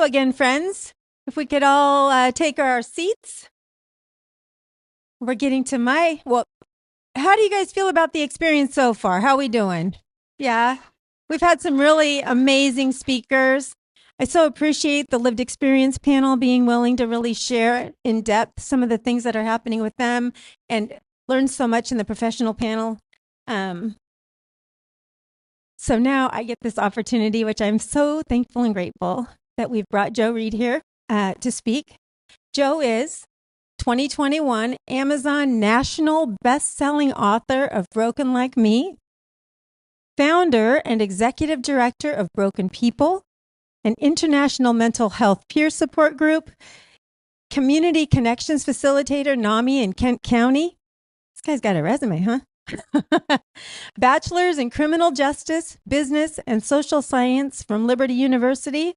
Hello again, friends. If we could all take our seats. We're getting to how do you guys feel about the experience so far? How are we doing? Yeah. We've had some really amazing speakers. I so appreciate the lived experience panel being willing to really share in depth some of the things that are happening with them and learn so much in the professional panel. So now I get this opportunity, which I'm so thankful and grateful that we've brought Joe Reid here to speak. Joe is 2021 Amazon National Best-Selling Author of Broken Like Me, founder and executive director of Broken People, an international mental health peer support group, community connections facilitator, NAMI in Kent County. This guy's got a resume, huh? Bachelor's in Criminal Justice, Business, and Social Science from Liberty University.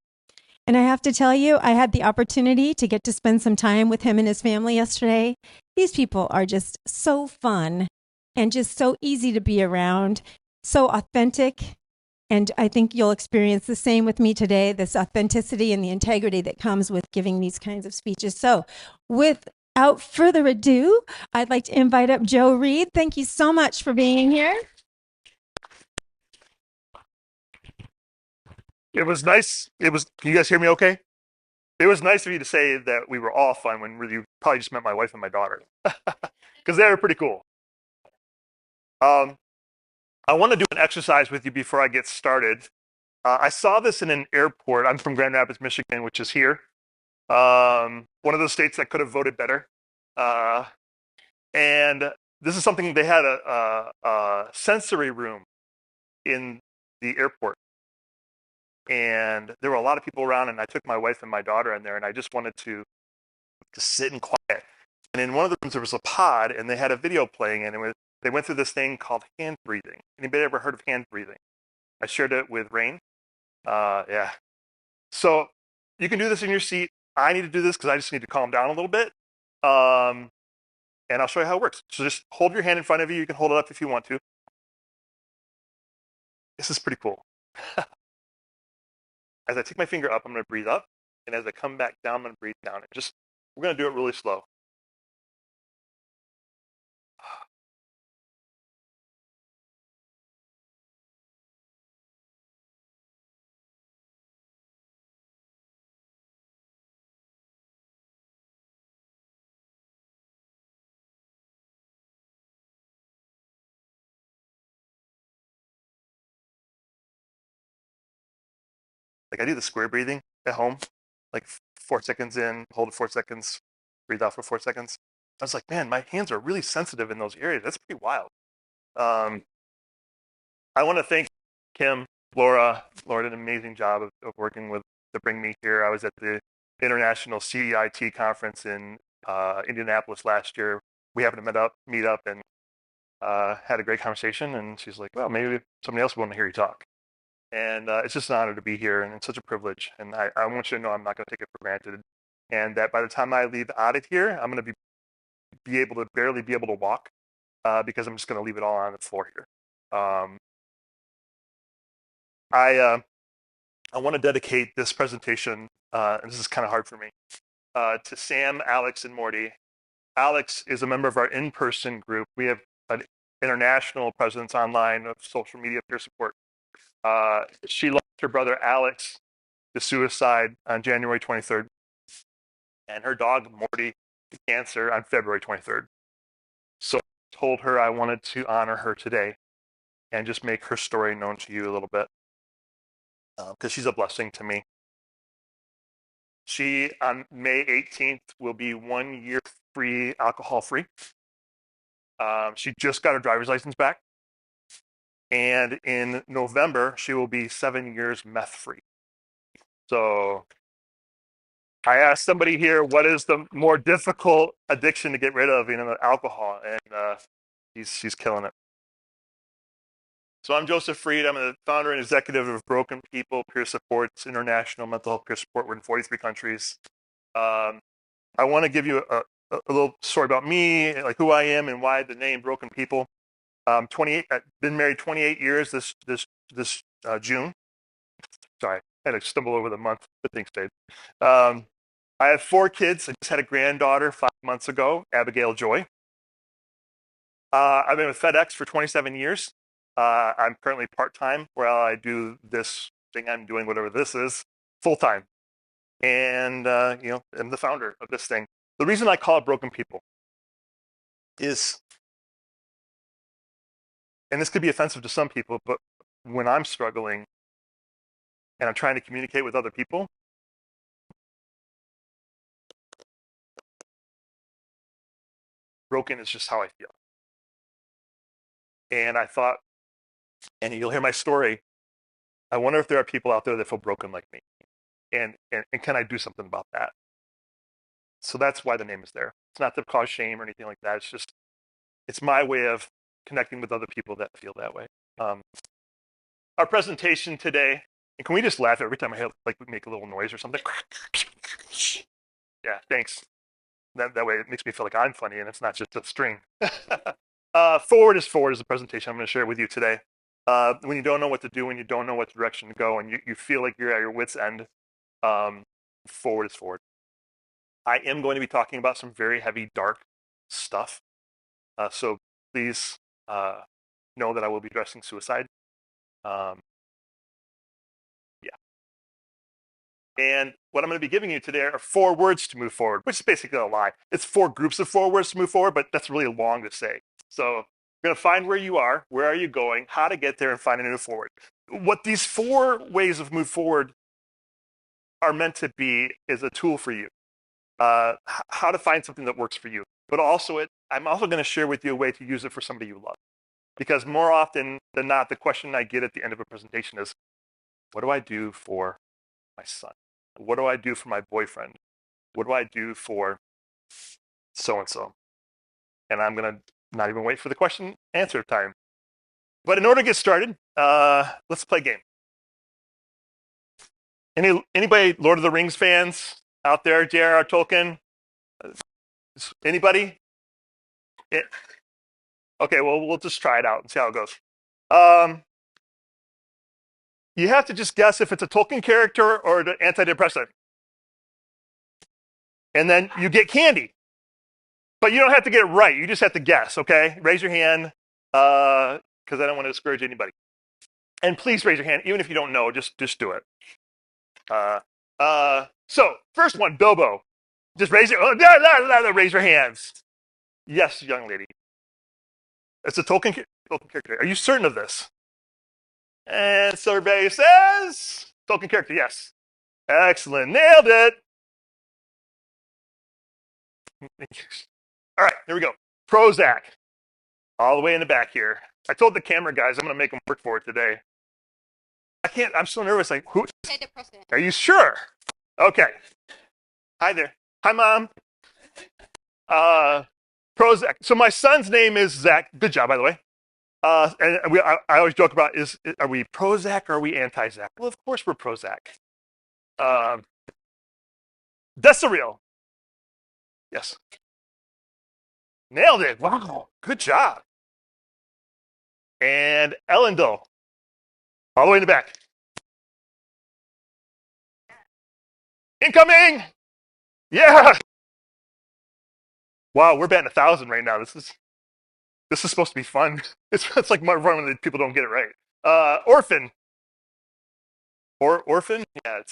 And I have to tell you, I had the opportunity to get to spend some time with him and his family yesterday. These people are just so fun and just so easy to be around, so authentic. And I think you'll experience the same with me today, this authenticity and the integrity that comes with giving these kinds of speeches. So without further ado, I'd like to invite up Joe Reid. Thank you so much for being here. It was nice. Can you guys hear me okay? It was nice of you to say that we were all fun when you probably just met my wife and my daughter. Because they were pretty cool. I want to do an exercise with you before I get started. I saw this in an airport. I'm from Grand Rapids, Michigan, which is here. One of those states that could have voted better. And this is something they had a sensory room in the airport. And there were a lot of people around, and I took my wife and my daughter in there, and I just wanted to sit and quiet. And in one of the rooms, there was a pod, and they had a video playing, and they went through this thing called hand breathing. Anybody ever heard of hand breathing? I shared it with Rain. Yeah. So you can do this in your seat. I need to do this because I just need to calm down a little bit. And I'll show you how it works. So just hold your hand in front of you. You can hold it up if you want to. This is pretty cool. As I take my finger up, I'm going to breathe up. And as I come back down, I'm going to breathe down. And we're going to do it really slow. Like I do the square breathing at home, like 4 seconds in, hold it 4 seconds, breathe out for 4 seconds. I was like, man, my hands are really sensitive in those areas. That's pretty wild. I want to thank Kim, Laura. Laura did an amazing job of working to bring me here. I was at the International CEIT conference in Indianapolis last year. We happened to meet up and had a great conversation. And she's like, well, maybe somebody else will want to hear you talk. And it's just an honor to be here, and it's such a privilege. And I want you to know I'm not going to take it for granted. And that by the time I leave out of here, I'm going to barely be able to walk because I'm just going to leave it all on the floor here. I want to dedicate this presentation, and this is kind of hard for me, to Sam, Alex, and Morty. Alex is a member of our in-person group. We have an international presence online of social media peer support. She lost her brother Alex to suicide on January 23rd, and her dog Morty to cancer on February 23rd. So I told her I wanted to honor her today and just make her story known to you a little bit because she's a blessing to me. She, on May 18th, will be 1 year free, alcohol free. She just got her driver's license back. And in November, she will be 7 years meth free. So I asked somebody here, what is the more difficult addiction to get rid of? Alcohol. And she's killing it. So I'm Joseph Reid. I'm the founder and executive of Broken People Peer Supports, international mental health peer support. We're in 43 countries. I want to give you a little story about me, like who I am and why the name Broken People. 28. I've been married 28 years this June. Sorry, I had to stumble over the month, but things stayed. I have 4 kids. I just had a granddaughter 5 months ago, Abigail Joy. I've been with FedEx for 27 years. I'm currently part-time while I do this thing I'm doing, whatever this is, full-time. And, I'm the founder of this thing. The reason I call it Broken People is, and this could be offensive to some people, but when I'm struggling and I'm trying to communicate with other people, broken is just how I feel. And I thought, and you'll hear my story, I wonder if there are people out there that feel broken like me. And can I do something about that? So that's why the name is there. It's not to cause shame or anything like that. It's just, it's my way of connecting with other people that feel that way. Our presentation today, and can we just laugh every time I make a little noise or something? Yeah, thanks. That way it makes me feel like I'm funny and it's not just a string. Forward is the presentation I'm going to share with you today. When you don't know what to do, when you don't know what direction to go, and you feel like you're at your wit's end, forward is forward. I am going to be talking about some very heavy, dark stuff. So please know that I will be addressing suicide. Yeah. And what I'm going to be giving you today are 4 words to move forward, which is basically a lie. It's 4 groups of 4 words to move forward, but that's really long to say. So we're going to find where you are going, how to get there, and find a move forward. What these 4 ways of move forward are meant to be is a tool for you. How to find something that works for you. But also I'm also going to share with you a way to use it for somebody you love. Because more often than not, the question I get at the end of a presentation is, what do I do for my son? What do I do for my boyfriend? What do I do for so-and-so? And I'm going to not even wait for the question answer time. But in order to get started, let's play a game. Anybody Lord of the Rings fans out there? J.R.R. Tolkien? Anybody? Okay, well, we'll just try it out and see how it goes. You have to just guess if it's a Tolkien character or an antidepressant. And then you get candy. But you don't have to get it right. You just have to guess, okay? Raise your hand, because I don't want to discourage anybody. And please raise your hand, even if you don't know, just do it. So, first one, Bilbo. Just raise your hands. Yes, young lady. It's a Tolkien character. Are you certain of this? And survey says Tolkien character, yes. Excellent, nailed it. All right, here we go. Prozac, all the way in the back here. I told the camera guys I'm going to make them work for it today. I can't, I'm so nervous. Like, who? Are you sure? Okay. Hi there. Hi, Mom. Prozac. So my son's name is Zach. Good job, by the way. And I always joke about are we Prozac or are we anti-Zach? Well, of course we're Prozac. Desireel. Yes. Nailed it. Wow. Good job. And Elendil. All the way in the back. Incoming! Yeah! Wow, we're batting 1,000 right now. This is supposed to be fun. It's like my run when people don't get it right. Orphan. Orphan? Yeah,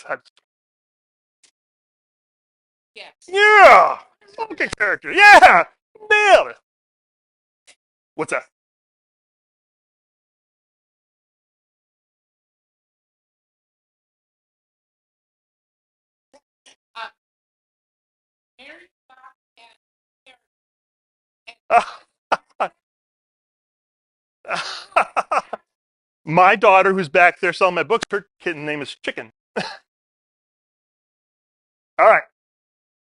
Yeah! Okay, character. Yeah! Nailed it. What's that? My daughter, who's back there selling my books, her kitten name is Chicken. All right.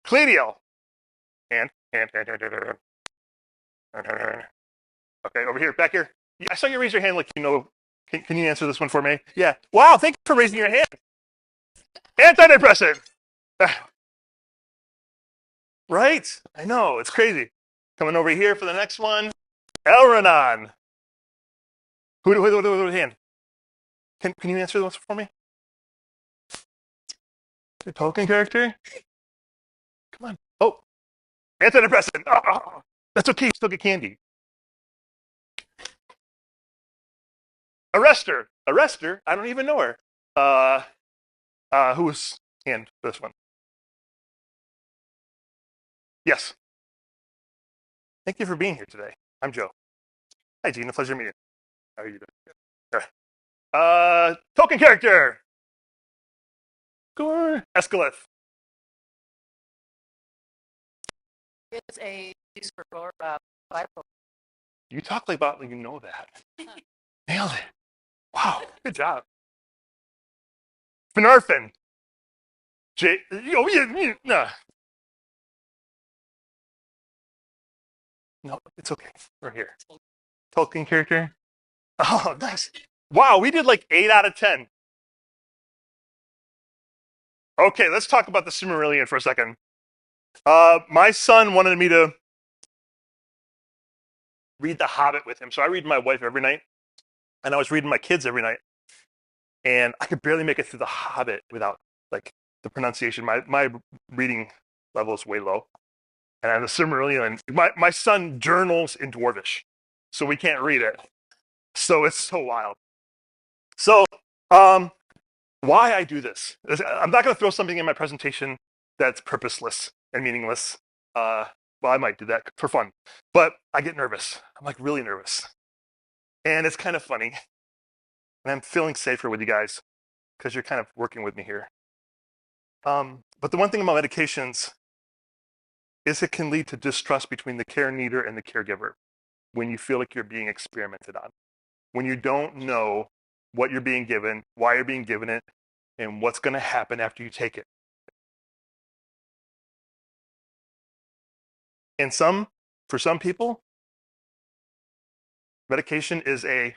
Cledial. And. Okay, over here, back here. I saw you raise your hand like you know. Can you answer this one for me? Yeah. Wow, thank you for raising your hand. Antidepressant. Right? I know, it's crazy. Coming over here for the next one. Elrenon. Who hand? Can you answer this for me? The Tolkien character? Come on. Oh, antidepressant. Oh, that's okay. You still get candy. Arrest her. Arrest her. I don't even know her. Who was in this one? Yes. Thank you for being here today. I'm Joe. Hi, Gene. A pleasure meeting you. How are you doing? All right. Tolkien character. Gore. Escalith. It's a Bible. You talk like about like you know that. Nailed it. Wow. Good job. Finarfin. Oh, yeah. No. No, it's okay. We're here. Tolkien character. Oh, nice. Wow, we did like 8 out of 10. Okay, let's talk about the Silmarillion for a second. My son wanted me to read The Hobbit with him. So I read my wife every night, and I was reading my kids every night. And I could barely make it through The Hobbit without like the pronunciation. My reading level is way low. And I have the Silmarillion. My son journals in Dwarvish, so we can't read it. So it's so wild. So, why I do this? I'm not going to throw something in my presentation that's purposeless and meaningless. Well, I might do that for fun, but I get nervous. I'm like really nervous, and it's kind of funny. And I'm feeling safer with you guys because you're kind of working with me here. But the one thing about medications is it can lead to distrust between the care needer and the caregiver when you feel like you're being experimented on, when you don't know what you're being given, why you're being given it, and what's going to happen after you take it. And for some people, medication is a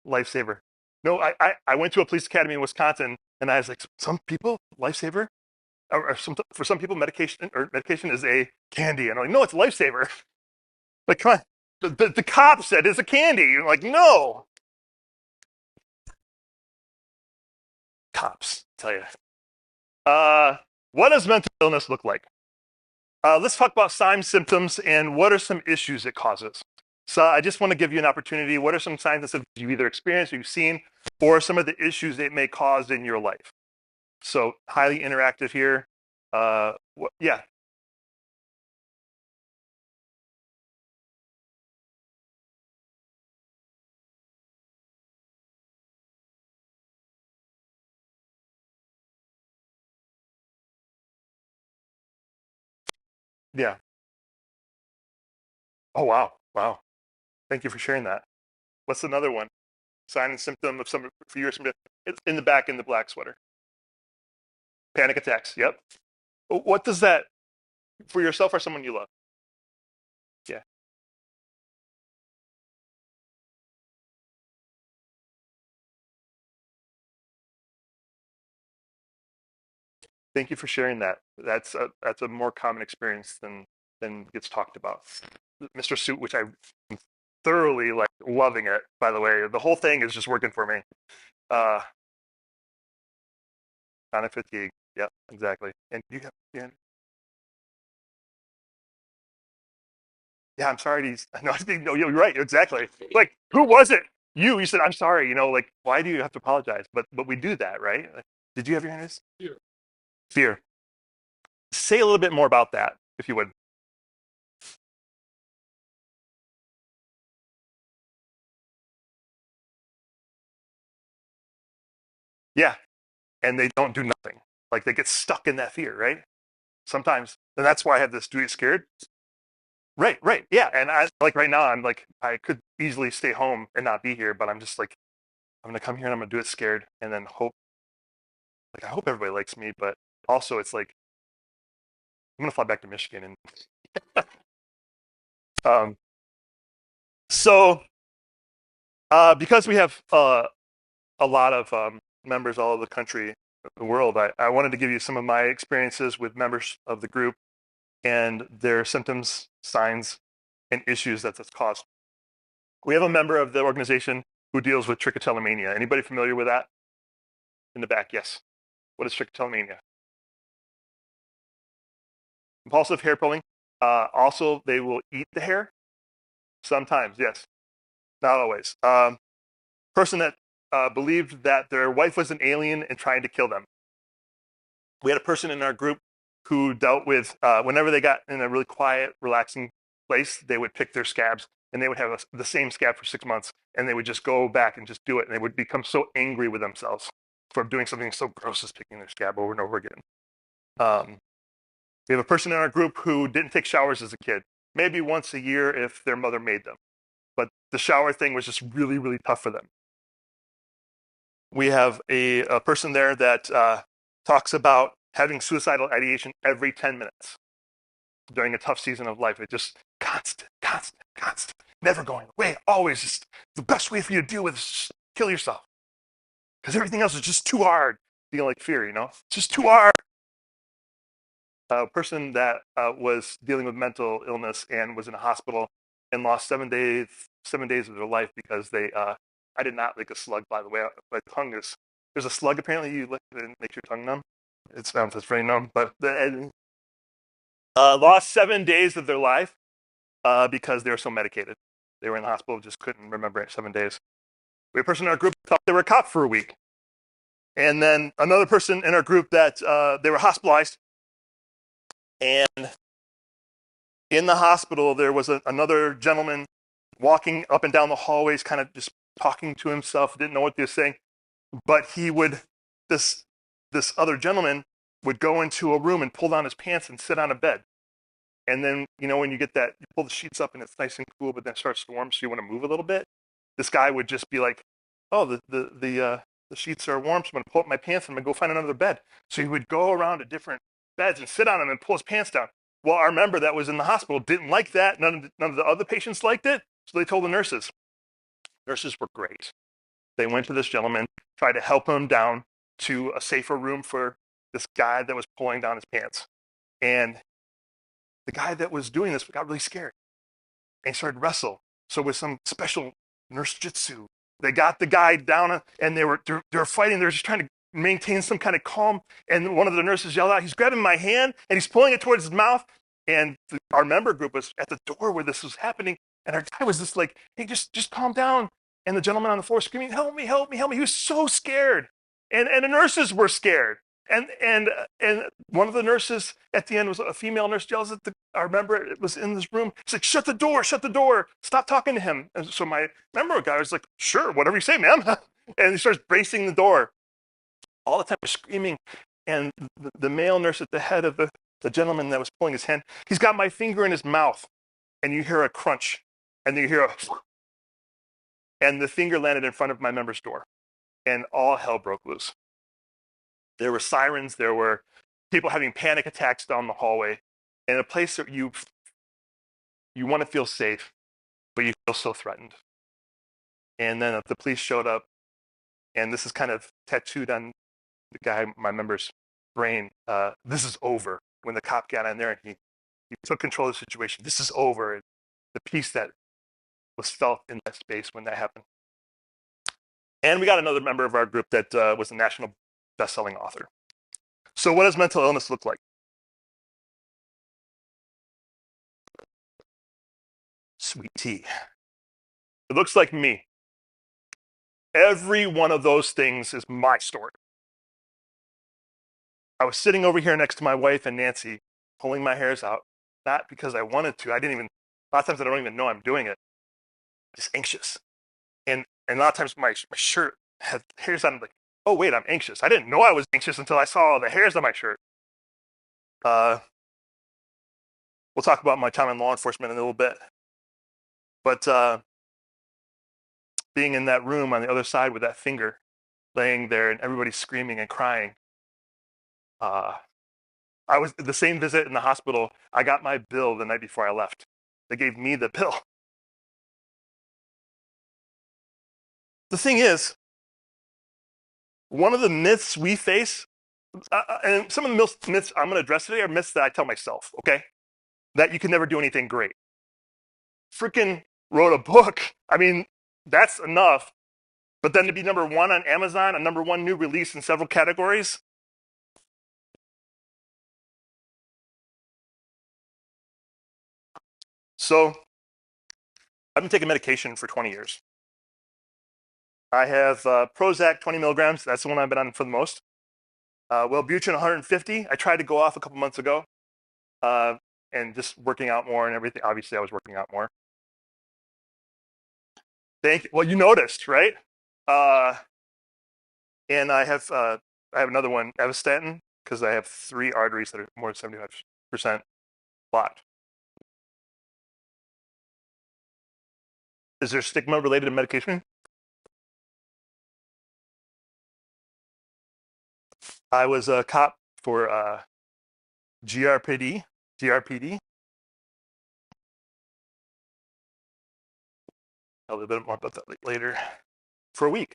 lifesaver. No, I went to a police academy in Wisconsin, and I was like, some people, lifesaver? For some people, medication is a candy. And I'm like, no, it's a lifesaver. Like, come on. The cop said it's a candy. You're like, no. Cops, I tell you. What does mental illness look like? Let's talk about signs, symptoms, and what are some issues it causes. So I just want to give you an opportunity. What are some signs and symptoms you've either experienced or you've seen, or some of the issues it may cause in your life? So highly interactive here. Yeah. Yeah. Oh, wow. Wow. Thank you for sharing that. What's another one? Sign and symptom of some for you? It's in the back in the black sweater. Panic attacks. Yep. What does that for yourself or someone you love? Yeah. Thank you for sharing that. That's a more common experience than gets talked about. Mr. Suit, which I'm thoroughly like loving it. By the way, the whole thing is just working for me. Uh, Chronic fatigue. Yep, exactly. And you have, yeah, I'm sorry. No, no, you're right. Exactly. Like, who was it? You said, I'm sorry. Like, why do you have to apologize? But we do that, right? Like, did you have your hand raised? Fear. Say a little bit more about that, if you would. Yeah. And they don't do nothing. Like, they get stuck in that fear, right? Sometimes. And that's why I have this do it scared. Right, right. Yeah. And I like right now, I'm like, I could easily stay home and not be here, but I'm just like, I'm going to come here and I'm going to do it scared and then hope, like, I hope everybody likes me. But also, it's like, I'm going to fly back to Michigan. And um, so, because we have a lot of members all over the country, the world, I wanted to give you some of my experiences with members of the group and their symptoms, signs, and issues that that's caused. We have a member of the organization who deals with trichotillomania. Anybody familiar with that? In the back, yes. What is trichotillomania? Compulsive hair pulling. Also, they will eat the hair. Sometimes, yes. Not always. Person that believed that their wife was an alien and trying to kill them. We had a person in our group who dealt with, whenever they got in a really quiet, relaxing place, they would pick their scabs, and they would have the same scab for 6 months, and they would just go back and just do it, and they would become so angry with themselves for doing something so gross as picking their scab over and over again. We have a person in our group who didn't take showers as a kid, maybe once a year if their mother made them, but the shower thing was just really, really tough for them. We have a person there that talks about having suicidal ideation every 10 minutes during a tough season of life. It just constant, never going away, always just the best way for you to deal with is just kill yourself. Because everything else is just too hard. Feeling like fear, it's just too hard. A person that was dealing with mental illness and was in a hospital and lost 7 days of their life because I did not lick a slug, by the way. My tongue is, there's a slug apparently you lick it and it makes your tongue numb. It sounds very numb, but lost 7 days of their life because they were so medicated. They were in the hospital, just couldn't remember it 7 days. We had a person in our group thought they were a cop for a week. And then another person in our group that they were hospitalized. And in the hospital, there was another gentleman walking up and down the hallways, kind of just talking to himself, didn't know what he was saying. But this other gentleman would go into a room and pull down his pants and sit on a bed. And then, when you get that, you pull the sheets up and it's nice and cool, but then it starts to warm, so you want to move a little bit. This guy would just be like, oh, the sheets are warm, so I'm going to pull up my pants and I'm going to go find another bed. So he would go around to different beds and sit on them and pull his pants down. Well, our member that was in the hospital didn't like that. None of the other patients liked it, so they told the nurses. Nurses were great. They went to this gentleman, tried to help him down to a safer room for this guy that was pulling down his pants. And the guy that was doing this got really scared and started to wrestle. So with some special nurse jitsu, they got the guy down and they were fighting. They were just trying to maintain some kind of calm. And one of the nurses yelled out, he's grabbing my hand and he's pulling it towards his mouth. And our member group was at the door where this was happening. And our guy was just like, hey, just calm down. And the gentleman on the floor screaming, help me, help me, help me. He was so scared. And the nurses were scared. And one of the nurses at the end was a female nurse, yells at our member was in this room. She's like, shut the door, stop talking to him. And so my member guy was like, sure, whatever you say, ma'am. And he starts bracing the door. All the time was screaming. And the male nurse at the head of the gentleman that was pulling his hand, he's got my finger in his mouth. And you hear a crunch. And then you hear a... And the finger landed in front of my member's door. And all hell broke loose. There were sirens. There were people having panic attacks down the hallway. In a place that you want to feel safe, but you feel so threatened. And then the police showed up, and this is kind of tattooed on the guy, my member's brain. This is over. When the cop got in there and he took control of the situation, this is over. And the peace that was felt in that space when that happened. And we got another member of our group that was a national best-selling author. So what does mental illness look like? Sweet tea. It looks like me. Every one of those things is my story. I was sitting over here next to my wife and Nancy, pulling my hairs out, not because I wanted to. A lot of times I don't even know I'm doing it. Just anxious. And a lot of times my shirt had hairs on it, like, oh, wait, I'm anxious. I didn't know I was anxious until I saw all the hairs on my shirt. We'll talk about my time in law enforcement in a little bit. But being in that room on the other side with that finger laying there and everybody screaming and crying. I was the same visit in the hospital. I got my bill the night before I left. They gave me the bill. The thing is, one of the myths we face, and some of the myths I'm going to address today are myths that I tell myself, okay? That you can never do anything great. Freaking wrote a book. I mean, that's enough. But then to be number one on Amazon, a number one new release in several categories, So I've been taking medication for 20 years. I have Prozac 20 milligrams. That's the one I've been on for the most. Wellbutrin 150. I tried to go off a couple months ago, and just working out more and everything. Obviously, I was working out more. Thank you. Well, you noticed, right? And I have another one, Evastatin, because I have 3 arteries that are more than 75% blocked. Is there stigma related to medication? I was a cop for GRPD. A little bit more about that later. For a week.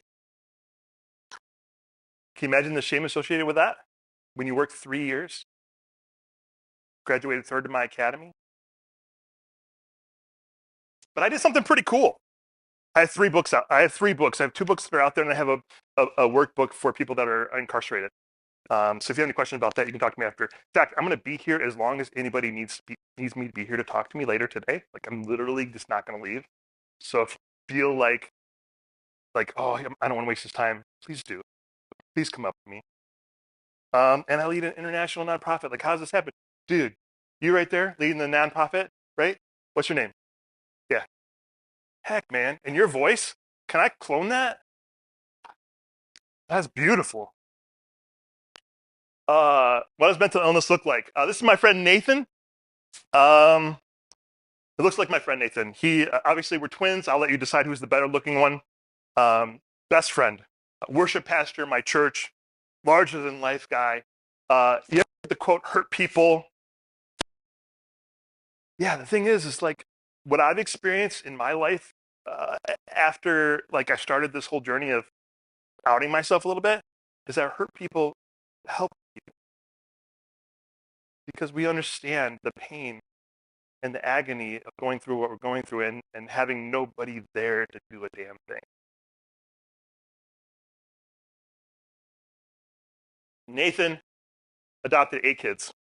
Can you imagine the shame associated with that? When you work 3 years, graduated 3rd in my academy. But I did something pretty cool. I have 3 books out. I have 2 books that are out there, and I have a workbook for people that are incarcerated. So if you have any questions about that, you can talk to me after. In fact, I'm going to be here as long as anybody needs me to be here to talk to me later today. Like, I'm literally just not going to leave. So if you feel like, oh, I don't want to waste his time, please do. Please come up to me. And I lead an international nonprofit. Like, how does this happen? Dude, you right there leading the nonprofit, right? What's your name? Yeah. Heck, man. And your voice? Can I clone that? That's beautiful. What does mental illness look like? This is my friend Nathan. It looks like my friend Nathan. He obviously we're twins. I'll let you decide who's the better looking one. Best friend, worship pastor, my church, larger than life guy. You ever heard the quote, hurt people? Yeah, the thing is like what I've experienced in my life after like I started this whole journey of outing myself a little bit is that hurt people help you because we understand the pain and the agony of going through what we're going through and having nobody there to do a damn thing. Nathan adopted 8 kids.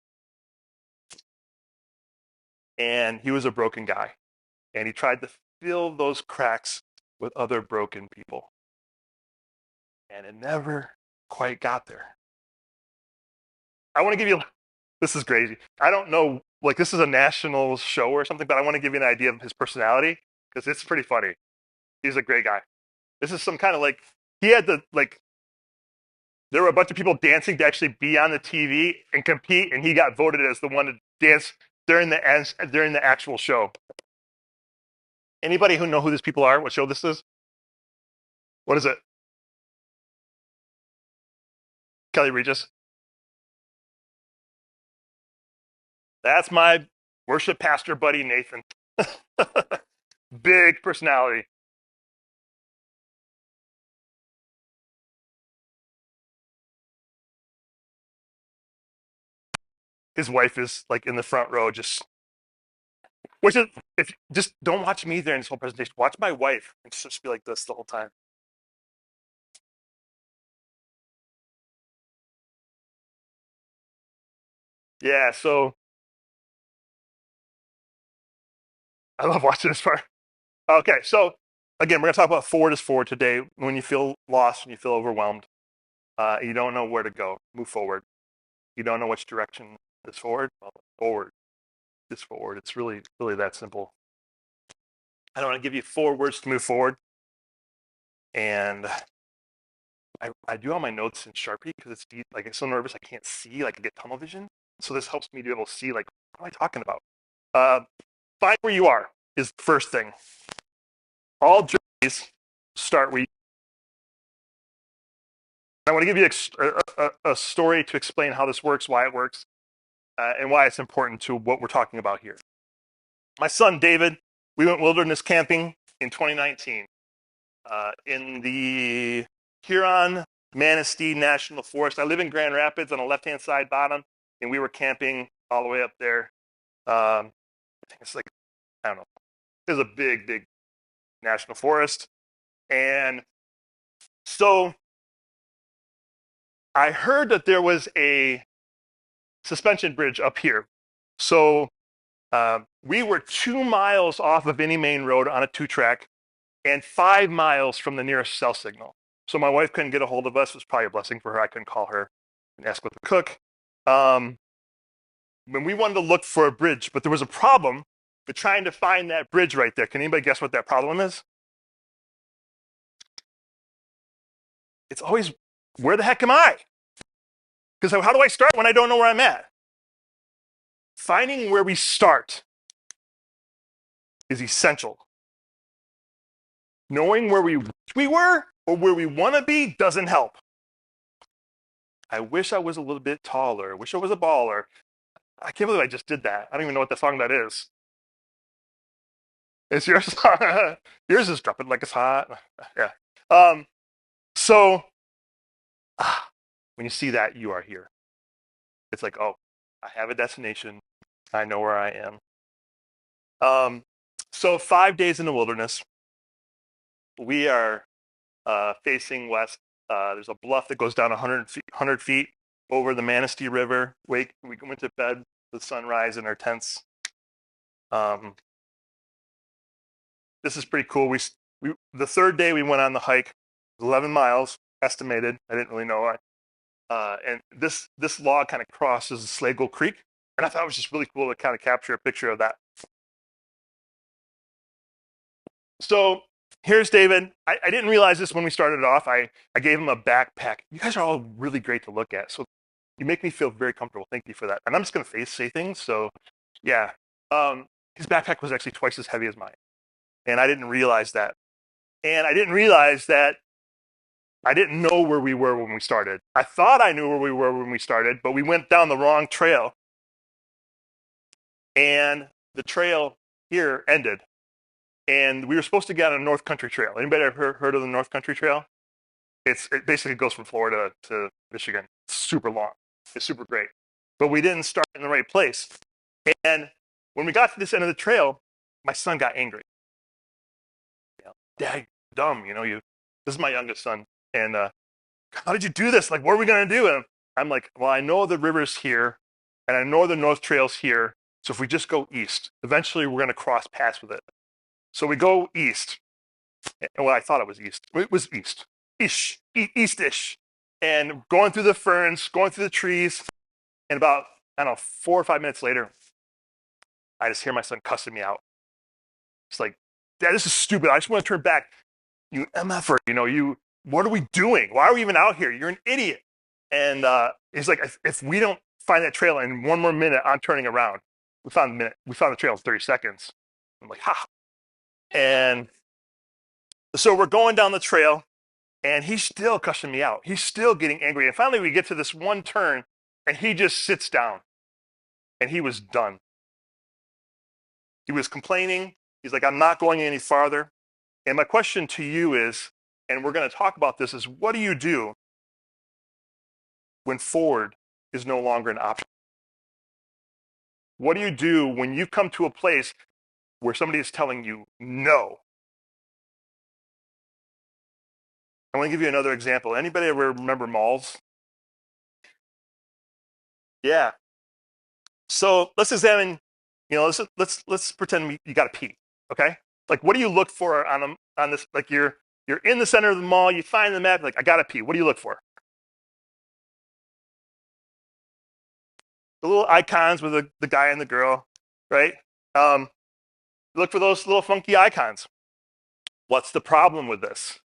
And he was a broken guy. And he tried to fill those cracks with other broken people. And it never quite got there. I want to give you, this is crazy. I don't know, like this is a national show or something, but I want to give you an idea of his personality because it's pretty funny. He's a great guy. This is some kind of like, he had the, like, there were a bunch of people dancing to actually be on the TV and compete, and he got voted as the one to dance during the actual show. Anybody who know who these people are? What show this is? What is it? Kelly Regis. That's my worship pastor buddy, Nathan. Big personality. His wife is like in the front row, which is, if just don't watch me there in this whole presentation. Watch my wife and just be like this the whole time. Yeah, so I love watching this part. Okay, so again, we're gonna talk about forward is forward today. When you feel lost and you feel overwhelmed, you don't know where to go, move forward. You don't know which direction is forward. Well, forward is forward. It's really, really that simple. I don't want to give you 4 words to move forward, and I do all my notes in Sharpie because it's deep. Like I'm so nervous I can't see. Like I get tunnel vision, so this helps me to be able to see. Like what am I talking about? Find where you are is the first thing. All journeys start where you. I want to give you a story to explain how this works, why it works, and why it's important to what we're talking about here. My son David, we went wilderness camping in 2019 in the Huron Manistee National Forest. I live in Grand Rapids on the left-hand side bottom, and we were camping all the way up there. I think it's like, I don't know. It was a big, big national forest. And so I heard that there was a suspension bridge up here. So We were 2 miles off of any main road on a 2-track and 5 miles from the nearest cell signal. So my wife couldn't get a hold of us. It was probably a blessing for her. I couldn't call her and ask what to cook. When we wanted to look for a bridge, but there was a problem with trying to find that bridge right there. Can anybody guess what that problem is? It's always, where the heck am I? Because how do I start when I don't know where I'm at? Finding where we start is essential. Knowing where we wish we were or where we want to be doesn't help. I wish I was a little bit taller. I wish I was a baller. I can't believe I just did that. I don't even know what the song that is. It's your song. Yours is Drop It Like It's Hot. Yeah. So when you see that, you are here. It's like, oh, I have a destination. I know where I am. So 5 days in the wilderness. We are facing west. There's a bluff that goes down 100 feet over the Manistee River. We went to bed with sunrise in our tents. This is pretty cool. The third day we went on the hike, 11 miles estimated. I didn't really know. And this log kind of crosses Slagle Creek, and I thought it was just really cool to kind of capture a picture of that. So here's David. I didn't realize this when we started off. I gave him a backpack. You guys are all really great to look at. So you make me feel very comfortable. Thank you for that. And I'm just going to say things. So yeah, his backpack was actually twice as heavy as mine. And I didn't realize that. And I didn't realize that I didn't know where we were when we started. I thought I knew where we were when we started, but we went down the wrong trail. And the trail here ended. And we were supposed to get on a North Country Trail. Anybody ever heard of the North Country Trail? It basically goes from Florida to Michigan. It's super long. It's super great. But we didn't start in the right place. And when we got to this end of the trail, my son got angry. Dad, you're dumb. This is my youngest son. And how did you do this? Like, what are we going to do? And I'm like, well, I know the river's here, and I know the North Trail's here. So if we just go east, eventually we're going to cross paths with it. So we go east. Well, I thought it was east. It was east-ish. And going through the ferns, going through the trees. And about, 4 or 5 minutes later, I just hear my son cussing me out. It's like, Dad, this is stupid. I just want to turn back. You MFer, what are we doing? Why are we even out here? You're an idiot. And he's like, if we don't find that trail in 1 more minute, I'm turning around. We found the trail in 30 seconds. I'm like, ha. And so we're going down the trail, and he's still cussing me out. He's still getting angry. And finally we get to this one turn, and he just sits down. And he was done. He was complaining. He's like, I'm not going any farther. And my question to you is, and we're going to talk about this, is what do you do when forward is no longer an option? What do you do when you come to a place where somebody is telling you no? I want to give you another example. Anybody ever remember malls? Yeah. So let's examine, let's pretend you got to pee, okay? Like, what do you look for on this? Like, you're in the center of the mall, you find the map, like, I got to pee. What do you look for? The little icons with the guy and the girl, right? Look for those little funky icons. What's the problem with this?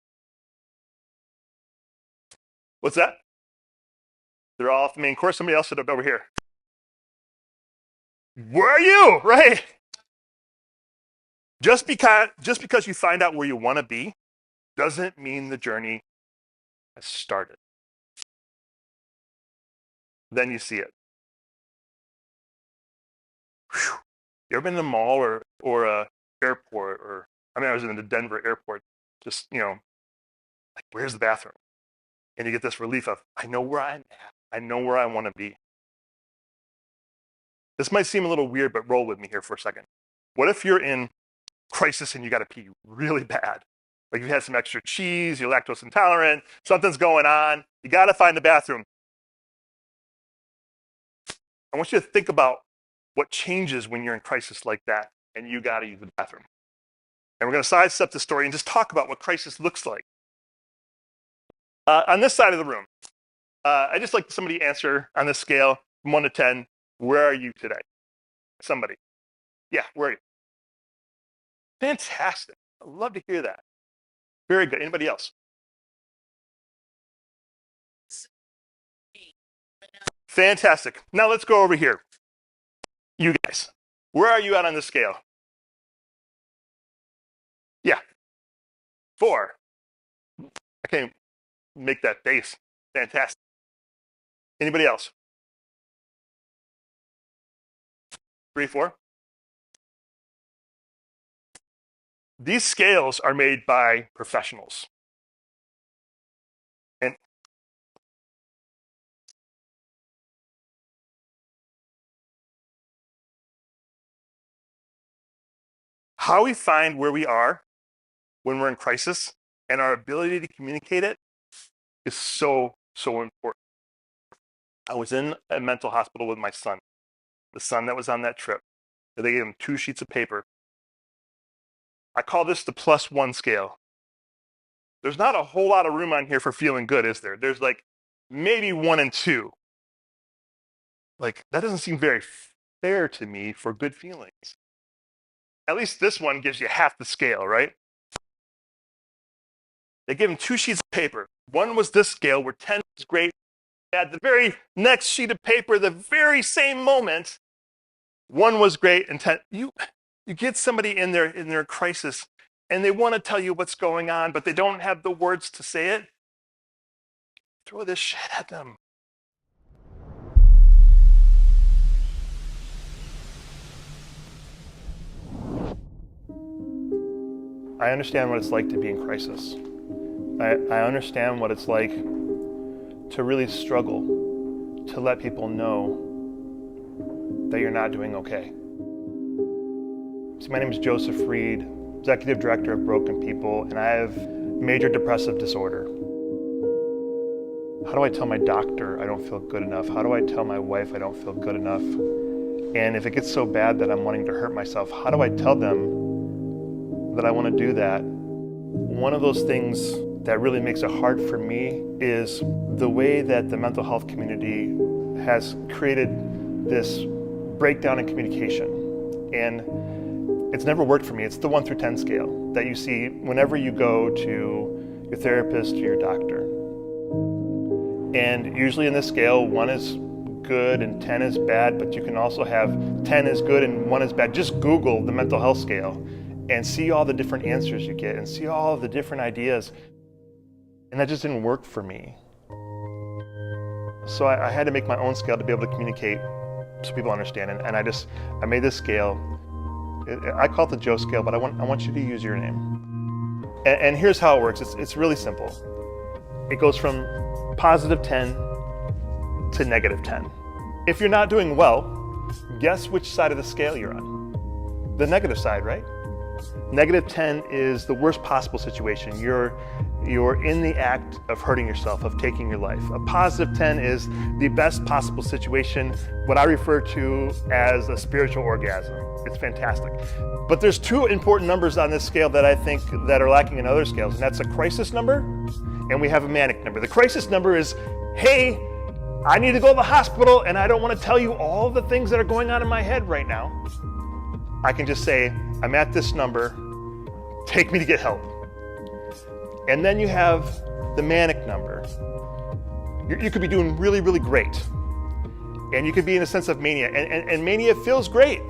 What's that? They're all off the main course. Somebody else sit up over here. Where are you? Right? Just because you find out where you want to be doesn't mean the journey has started. Then you see it. Whew. You ever been in a mall or a airport, or I was in the Denver airport, just, like, where's the bathroom? And you get this relief of, I know where I'm at. I know where I want to be. This might seem a little weird, but roll with me here for a second. What if you're in crisis and you got to pee really bad? Like, you had some extra cheese, you're lactose intolerant, something's going on, you got to find the bathroom. I want you to think about what changes when you're in crisis like that and you got to use the bathroom. And we're going to sidestep the story and just talk about what crisis looks like. On this side of the room, I just like somebody to answer on this scale from 1 to 10, where are you today? Somebody. Yeah, where are you? Fantastic. I'd love to hear that. Very good. Anybody else? Fantastic. Now let's go over here. You guys, where are you at on the scale? Yeah. 4. I can't make that face. Fantastic. Anybody else? 3, 4. These scales are made by professionals. And how we find where we are when we're in crisis and our ability to communicate it is so, so important. I was in a mental hospital with my son, the son that was on that trip. They gave him 2 sheets of paper. I call this the +1 scale. There's not a whole lot of room on here for feeling good, is there? There's like maybe 1 and 2. Like, that doesn't seem very fair to me for good feelings. At least this one gives you half the scale, right? They gave him 2 sheets of paper. One was this scale where 10 was great. At the very next sheet of paper, the very same moment, 1 was great and 10. You get somebody in their crisis and they want to tell you what's going on, but they don't have the words to say it. Throw this shit at them. I understand what it's like to be in crisis. I understand what it's like to really struggle to let people know that you're not doing okay. So my name is Joseph Reid, Executive Director of Broken People, and I have major depressive disorder. How do I tell my doctor I don't feel good enough? How do I tell my wife I don't feel good enough? And if it gets so bad that I'm wanting to hurt myself, how do I tell them that I want to do that? One of those things that really makes it hard for me is the way that the mental health community has created this breakdown in communication. And it's never worked for me. It's the 1 through 10 scale that you see whenever you go to your therapist or your doctor. And usually in this scale, 1 is good and 10 is bad, but you can also have 10 is good and 1 is bad. Just Google the mental health scale and see all the different answers you get and see all the different ideas. And that just didn't work for me. So I had to make my own scale to be able to communicate so people understand. And I made this scale. I call it the Joe scale, but I want you to use your name. And here's how it works. It's really simple. It goes from +10 to -10. If you're not doing well, guess which side of the scale you're on? The negative side, right? -10 is the worst possible situation. You're in the act of hurting yourself, of taking your life. A +10 is the best possible situation, what I refer to as a spiritual orgasm. It's fantastic. But there's 2 important numbers on this scale that I think that are lacking in other scales, and that's a crisis number, and we have a manic number. The crisis number is, hey, I need to go to the hospital, and I don't want to tell you all the things that are going on in my head right now. I can just say, I'm at this number, take me to get help. And then you have the manic number. You could be doing really, really great. And you could be in a sense of mania. And mania feels great,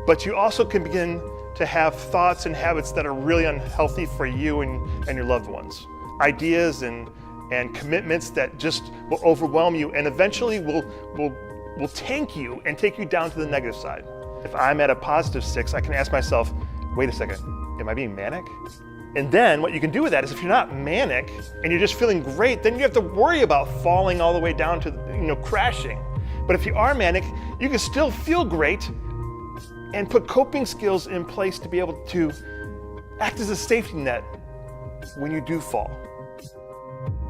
but you also can begin to have thoughts and habits that are really unhealthy for you and your loved ones. Ideas and commitments that just will overwhelm you and eventually will tank you and take you down to the negative side. If I'm at a +6, I can ask myself, wait a second, am I being manic? And then what you can do with that is if you're not manic and you're just feeling great, then you have to worry about falling all the way down to, crashing. But if you are manic, you can still feel great and put coping skills in place to be able to act as a safety net when you do fall.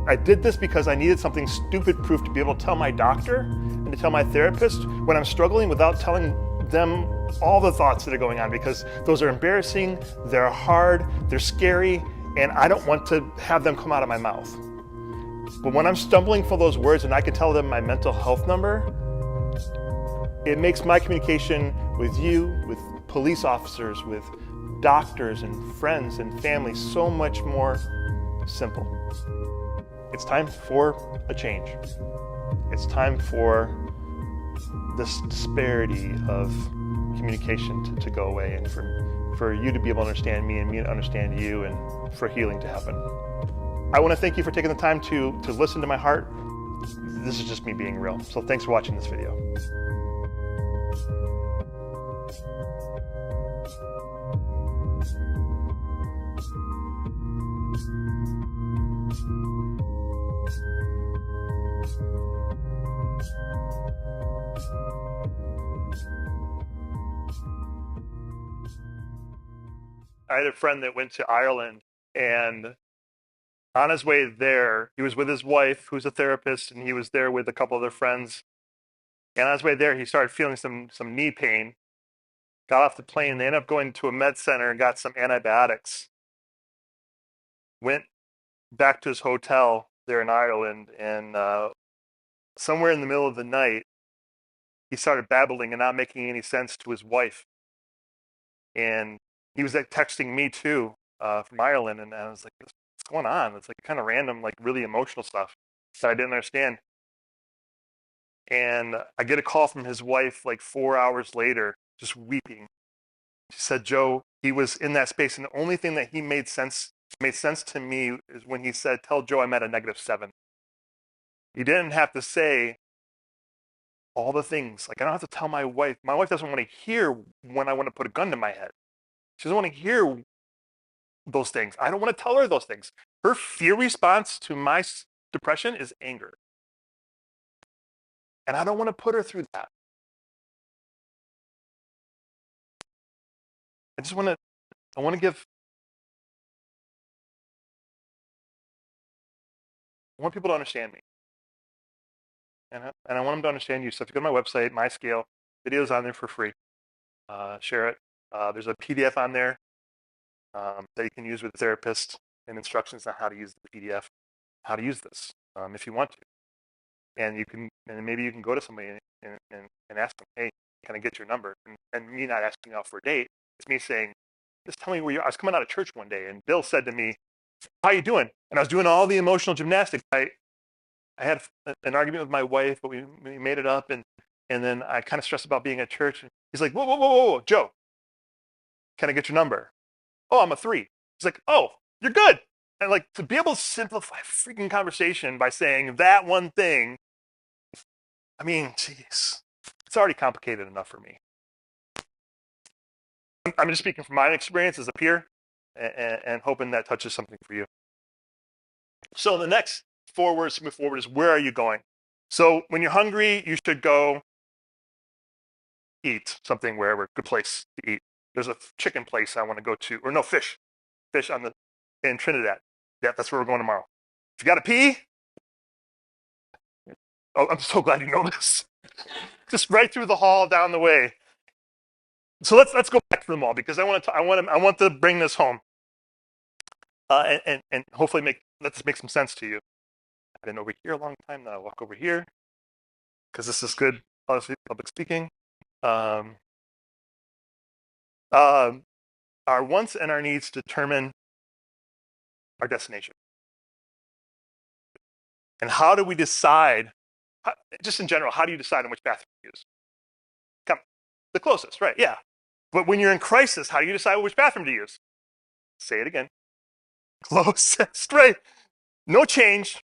I did this because I needed something stupid proof to be able to tell my doctor and to tell my therapist when I'm struggling without telling them all the thoughts that are going on, because those are embarrassing, they're hard, they're scary, and I don't want to have them come out of my mouth. But when I'm stumbling for those words and I can tell them my mental health number, it makes my communication with you, with police officers, with doctors and friends and family so much more simple. It's time for a change. It's time for this disparity of communication to go away, and for you to be able to understand me and me to understand you, and for healing to happen. I want to thank you for taking the time to listen to my heart. This is just me being real. So thanks for watching this video. I had a friend that went to Ireland, and on his way there, he was with his wife, who's a therapist, and he was there with a couple of their friends. And on his way there, he started feeling some knee pain. Got off the plane. They ended up going to a med center and got some antibiotics. Went back to his hotel there in Ireland, and somewhere in the middle of the night, he started babbling and not making any sense to his wife. And he was like texting me too from Ireland, and I was like, what's going on? It's like kind of random, like really emotional stuff that I didn't understand. And I get a call from his wife like 4 hours later, just weeping. She said, Joe, he was in that space, and the only thing that made sense to me is when he said, tell Joe I'm at a -7. He didn't have to say all the things. Like, I don't have to tell my wife. My wife doesn't want to hear when I want to put a gun to my head. She doesn't want to hear those things. I don't want to tell her those things. Her fear response to my depression is anger. And I don't want to put her through that. I want people to understand me. And I want them to understand you. So if you go to my website, my scale, videos on there for free. Share it. There's a PDF on there that you can use with a therapist, and instructions on how to use the PDF, how to use this, if you want to. And maybe you can go to somebody and ask them, hey, can I get your number? And me not asking out for a date. It's me saying, just tell me where you are. I was coming out of church one day, and Bill said to me, how you doing? And I was doing all the emotional gymnastics. I had an argument with my wife, but we made it up, and then I kind of stressed about being at church. And he's like, whoa, Joe, can I get your number? Oh, I'm a 3. He's like, oh, you're good. And like, to be able to simplify freaking conversation by saying that one thing, I mean, geez, it's already complicated enough for me. I'm just speaking from my experience as a peer, and hoping that touches something for you. So the next 4 words to move forward is, where are you going? So when you're hungry, you should go eat something wherever, good place to eat. There's a chicken place I want to go to, or no, fish in Trinidad. Yeah, that's where we're going tomorrow. If you got to pee, oh, I'm so glad you know this. Just right through the hall down the way. So let's go back to the mall, because I want to bring this home, and hopefully let this make some sense to you. I've been over here a long time now. I'll walk over here, because this is good public speaking. Our wants and our needs determine our destination. And how do we decide, just in general, how do you decide on which bathroom to use? Come, the closest, right? Yeah. But when you're in crisis, how do you decide which bathroom to use? Say it again. Closest, right? No change.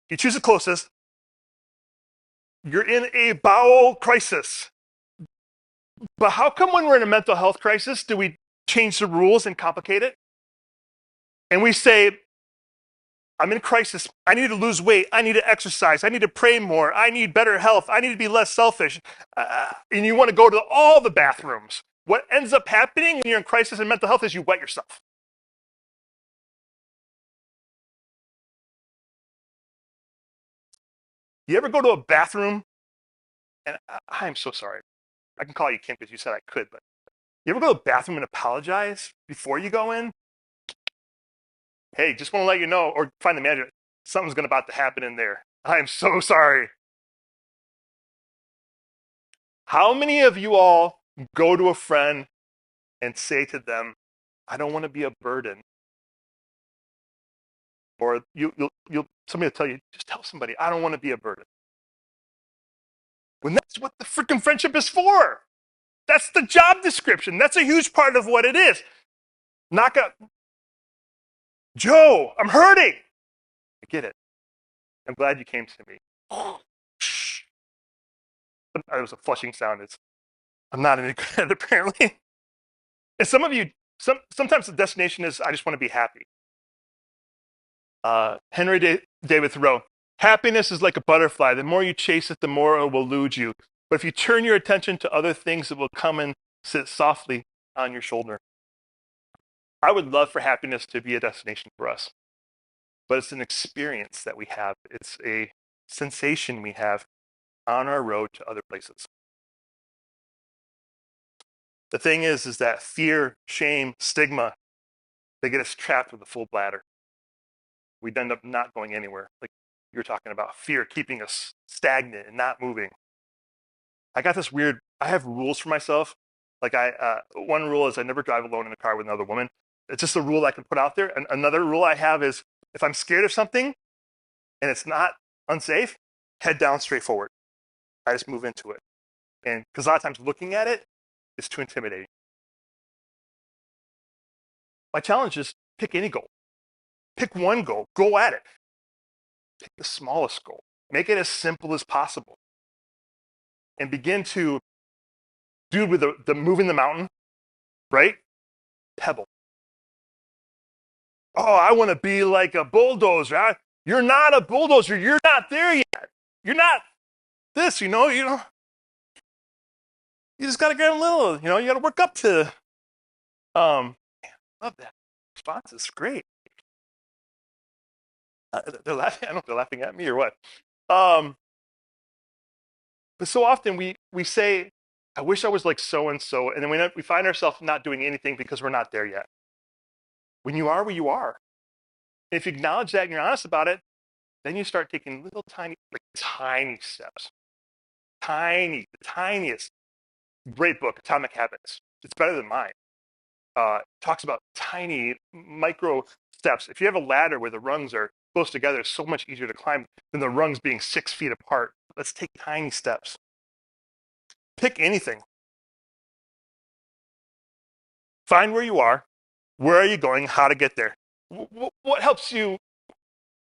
You choose the closest. You're in a bowel crisis. But how come when we're in a mental health crisis, do we change the rules and complicate it? And we say, I'm in crisis. I need to lose weight. I need to exercise. I need to pray more. I need better health. I need to be less selfish. And you want to go to all the bathrooms. What ends up happening when you're in crisis and mental health is you wet yourself. You ever go to a bathroom? And I'm so sorry. I can call you Kim because you said I could, but you ever go to the bathroom and apologize before you go in? Hey, just want to let you know, or find the manager, something's about to happen in there. I am so sorry. How many of you all go to a friend and say to them, I don't want to be a burden? Or somebody will tell you, just tell somebody, I don't want to be a burden. When that's what the freaking friendship is for. That's the job description. That's a huge part of what it is. Knock up, Joe, I'm hurting. I get it. I'm glad you came to me. That was a flushing sound. I'm not any good at it, apparently. And some of you, sometimes the destination is, I just want to be happy. Henry David Thoreau, happiness is like a butterfly. The more you chase it, the more it will elude you. But if you turn your attention to other things, it will come and sit softly on your shoulder. I would love for happiness to be a destination for us. But it's an experience that we have. It's a sensation we have on our road to other places. The thing is that fear, shame, stigma, they get us trapped with a full bladder. We'd end up not going anywhere. Like you're talking about, fear keeping us stagnant and not moving. I have rules for myself. Like one rule is I never drive alone in a car with another woman. It's just a rule I can put out there. And another rule I have is if I'm scared of something and it's not unsafe, head down straight forward. I just move into it. And because a lot of times looking at it is too intimidating. My challenge is pick any goal. Pick one goal. Go at it. Pick the smallest goal. Make it as simple as possible. And begin to do with the moving the mountain, right? Pebble. Oh, I want to be like a bulldozer. You're not a bulldozer. You're not there yet. You're not this, you just got to get a little, you got to work up to, love that response. It's great. They're laughing. I don't know if they're laughing at me or what. But so often we say, I wish I was like so-and-so. And then we find ourselves not doing anything because we're not there yet. When you are where you are. And if you acknowledge that and you're honest about it, then you start taking little tiny steps. The tiniest. Great book, Atomic Habits. It's better than mine. Talks about tiny micro steps. If you have a ladder where the rungs are close together, it's so much easier to climb than the rungs being 6 feet apart. Let's take tiny steps. Pick anything. Find where you are. Where are you going? How to get there? What helps you?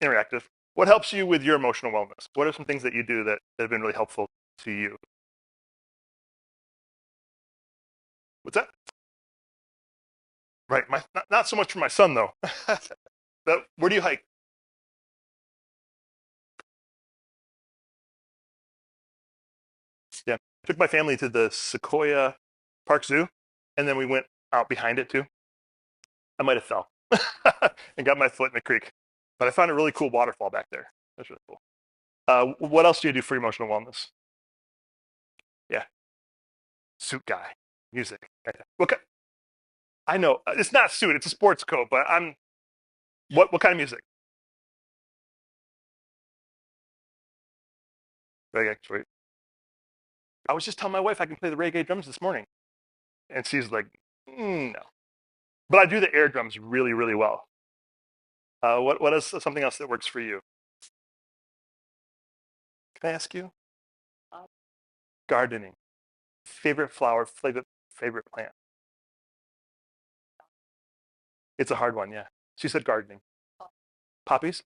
Interactive. What helps you with your emotional wellness? What are some things that you do that have been really helpful to you? What's that? Right. Not so much for my son, though. But where do you hike? Yeah. I took my family to the Sequoia Park Zoo, and then we went out behind it, too. I might have fell and got my foot in the creek. But I found a really cool waterfall back there. That's really cool. What else do you do for emotional wellness? Yeah. Suit guy. Music. Okay. I know. It's not suit. It's a sports coat, but what kind of music? Reggae. Sweet. I was just telling my wife I can play the reggae drums this morning. And she's like, no. But I do the air drums really, really well. What is something else that works for you? Can I ask you? Gardening. Favorite flower, favorite plant? It's a hard one, yeah. She said gardening. Poppies?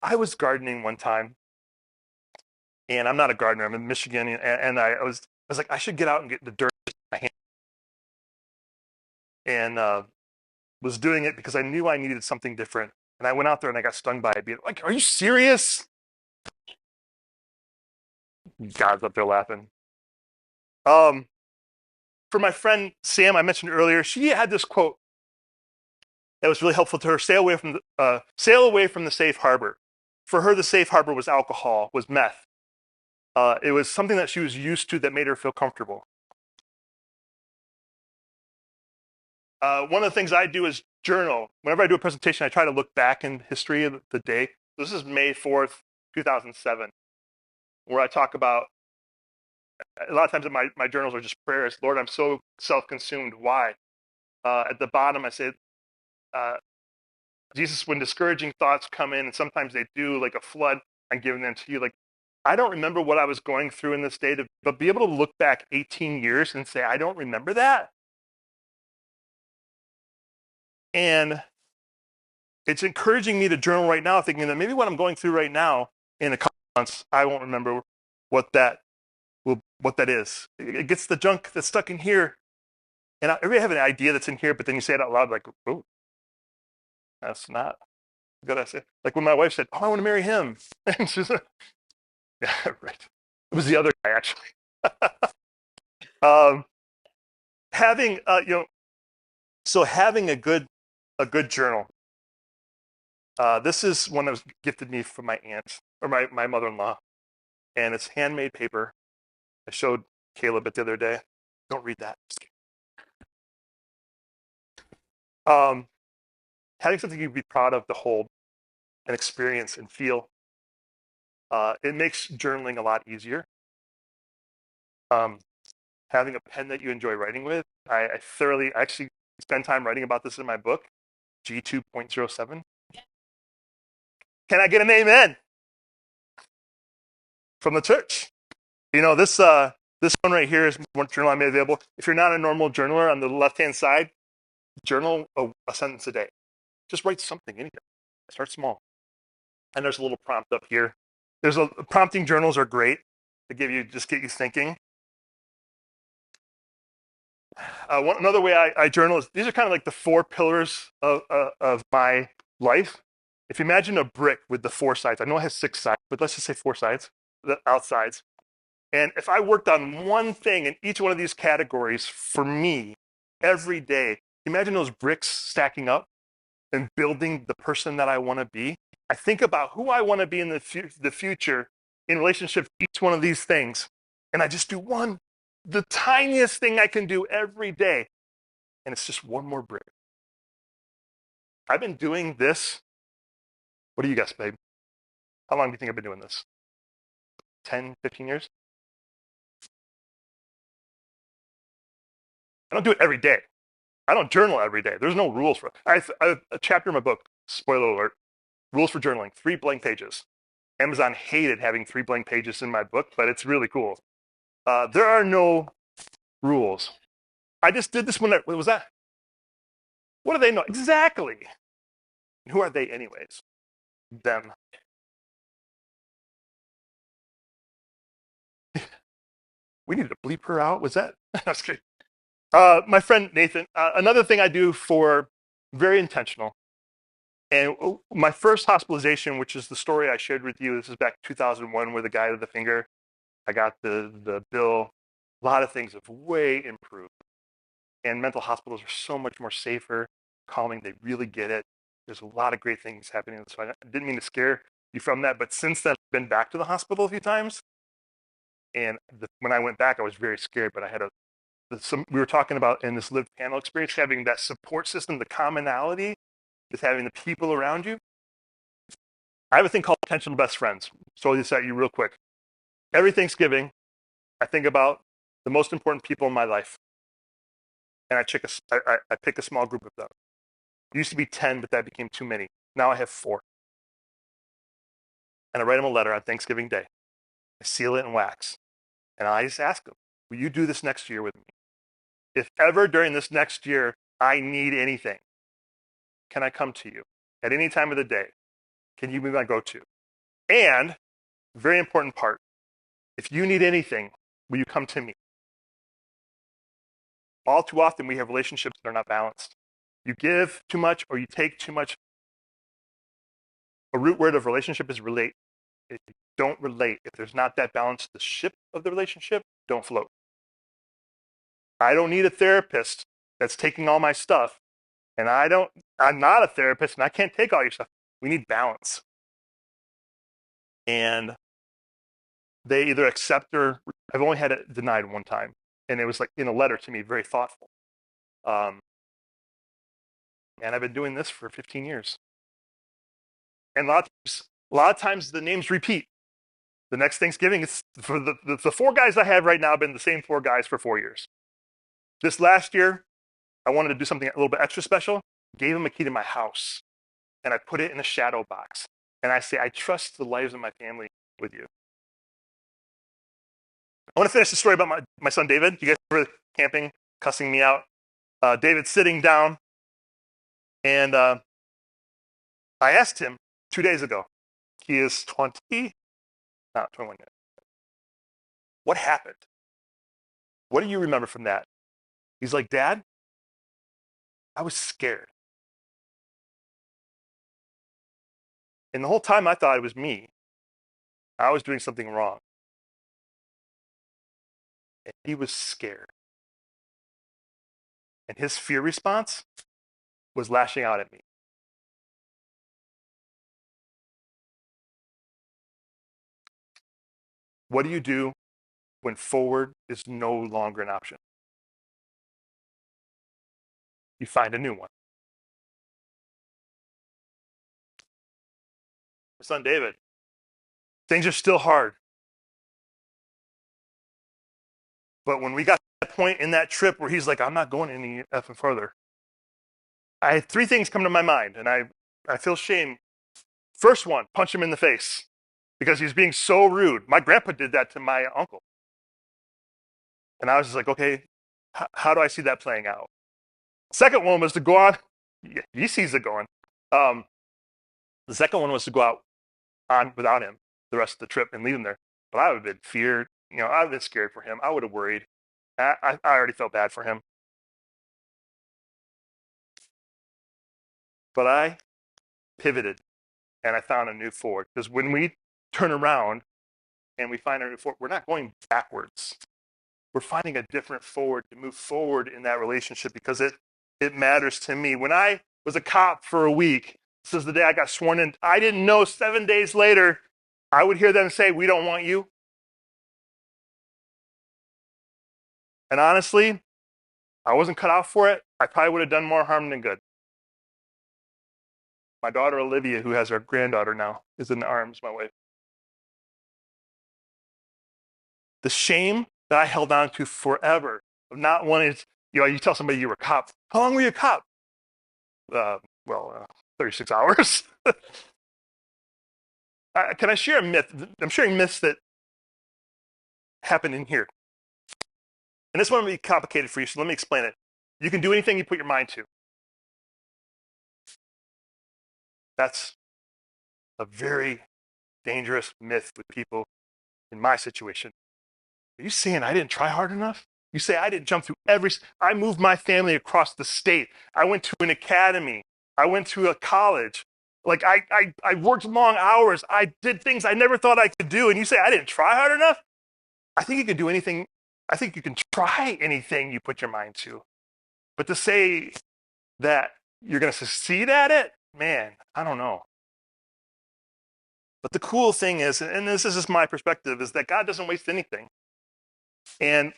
I was gardening one time, and I'm not a gardener. I'm in Michigan, and I was like, I should get out and get the dirt in my hand. And was doing it because I knew I needed something different. And I went out there and I got stung by a bee. Like, are you serious? God's up there laughing. For my friend Sam, I mentioned earlier, she had this quote that was really helpful to her. Sail away from the safe harbor. For her, the safe harbor was alcohol, was meth. It was something that she was used to that made her feel comfortable. One of the things I do is journal. Whenever I do a presentation, I try to look back in history of the day. This is May 4th, 2007, where I talk about, a lot of times my journals are just prayers. Lord, I'm so self-consumed. Why? At the bottom, I say, Jesus, when discouraging thoughts come in, and sometimes they do, like a flood, I'm giving them to you. Like, I don't remember what I was going through in this day, but be able to look back 18 years and say, I don't remember that. And it's encouraging me to journal right now, thinking that maybe what I'm going through right now, in a couple months, I won't remember what that is. It gets the junk that's stuck in here. And everybody have an idea that's in here, but then you say it out loud, like, oh, that's not good. I say, like when my wife said, oh, I want to marry him. And she's like, yeah, right. It was the other guy, actually. Having, having a good journal. This is one that was gifted me from my aunt, or my mother-in-law, and it's handmade paper. I showed Caleb it the other day. Don't read that. Having something you'd be proud of to hold and experience and feel, it makes journaling a lot easier. Having a pen that you enjoy writing with. I actually spend time writing about this in my book, G2.07. Can I get an amen from the church? This one right here is one journal I made available. If you're not a normal journaler, on the left-hand side, journal a sentence a day. Just write something, anything. Start small. And there's a little prompt up here. Prompting journals are great to get you thinking. Another way I journal is, these are kind of like the 4 pillars of my life. If you imagine a brick with the 4 sides, I know it has 6 sides, but let's just say 4 sides, the outsides. And if I worked on one thing in each one of these categories for me every day, imagine those bricks stacking up and building the person that I want to be. I think about who I want to be in the future in relationship to each one of these things. And I just do the tiniest thing I can do every day. And it's just one more brick. I've been doing this. What do you guess, babe? How long do you think I've been doing this? 10, 15 years? I don't do it every day. I don't journal every day. There's no rules for it. I have a chapter in my book, spoiler alert, rules for journaling, 3 blank pages. Amazon hated having 3 blank pages in my book, but it's really cool. There are no rules. I just did this what was that? What do they know? Exactly. And who are they anyways? Them. We need to bleep her out. Was that? That's good. My friend Nathan, another thing I do for very intentional. And my first hospitalization, which is the story I shared with you, this is back 2001 with the guy with the finger. I got the bill. A lot of things have way improved. And mental hospitals are so much more safer, calming. They really get it. There's a lot of great things happening. So I didn't mean to scare you from that. But since then, I've been back to the hospital a few times. And when I went back, I was very scared. But I had we were talking about in this lived panel experience, having that support system, the commonality with having the people around you. I have a thing called intentional best friends. So I'll just at you real quick. Every Thanksgiving, I think about the most important people in my life. And I pick a small group of them. It used to be 10, but that became too many. Now I have 4. And I write them a letter on Thanksgiving Day. I seal it in wax. And I just ask them, will you do this next year with me? If ever during this next year I need anything, can I come to you at any time of the day? Can you be my go-to? And, very important part, if you need anything, will you come to me? All too often we have relationships that are not balanced. You give too much or you take too much. A root word of relationship is relate. If you don't relate, if there's not that balance, the ship of the relationship don't float. I don't need a therapist that's taking all my stuff, and I'm not a therapist and I can't take all your stuff. We need balance. And they either accept or I've only had it denied one time. And it was like in a letter to me, very thoughtful. And I've been doing this for 15 years. And a lot of times the names repeat. The next Thanksgiving, it's for the four guys I have right now have been the same four guys for 4 years. This last year, I wanted to do something a little bit extra special. Gave them a key to my house, and I put it in a shadow box. And I say, I trust the lives of my family with you. I want to finish the story about my son David. You guys remember camping, cussing me out? David's sitting down, and I asked him 2 days ago. He is not 21 yet. What happened? What do you remember from that? He's like, Dad, I was scared. And the whole time I thought it was me. I was doing something wrong. And he was scared. And his fear response was lashing out at me. What do you do when forward is no longer an option? You find a new one. My son David, things are still hard. But when we got to that point in that trip where he's like, I'm not going any effing further, I had three things come to my mind, and I feel shame. First one, punch him in the face because he's being so rude. My grandpa did that to my uncle. And I was just like, okay, how do I see that playing out? Second one was to go on. He sees it going. The second one was to go out on without him the rest of the trip and leave him there. But I would have been feared. I would have been scared for him. I would have worried. I already felt bad for him. But I pivoted and I found a new forward. Because when we turn around and we find a new forward, we're not going backwards. We're finding a different forward to move forward in that relationship because it matters to me. When I was a cop for a week, this is the day I got sworn in. I didn't know 7 days later, I would hear them say, we don't want you. And honestly, I wasn't cut out for it. I probably would have done more harm than good. My daughter, Olivia, who has our granddaughter now, is in the arms, my wife. The shame that I held on to forever of not wanting to, you tell somebody you were a cop. How long were you a cop? 36 hours. Can I share a myth? I'm sharing myths that happen in here. And this one will be complicated for you, so let me explain it. You can do anything you put your mind to. That's a very dangerous myth with people in my situation. Are you saying I didn't try hard enough? You say I didn't jump through I moved my family across the state. I went to an academy. I went to a college. Like I worked long hours. I did things I never thought I could do. And you say I didn't try hard enough? I think you can do anything. I think you can try anything you put your mind to. But to say that you're going to succeed at it, man, I don't know. But the cool thing is, and this is just my perspective, is that God doesn't waste anything. And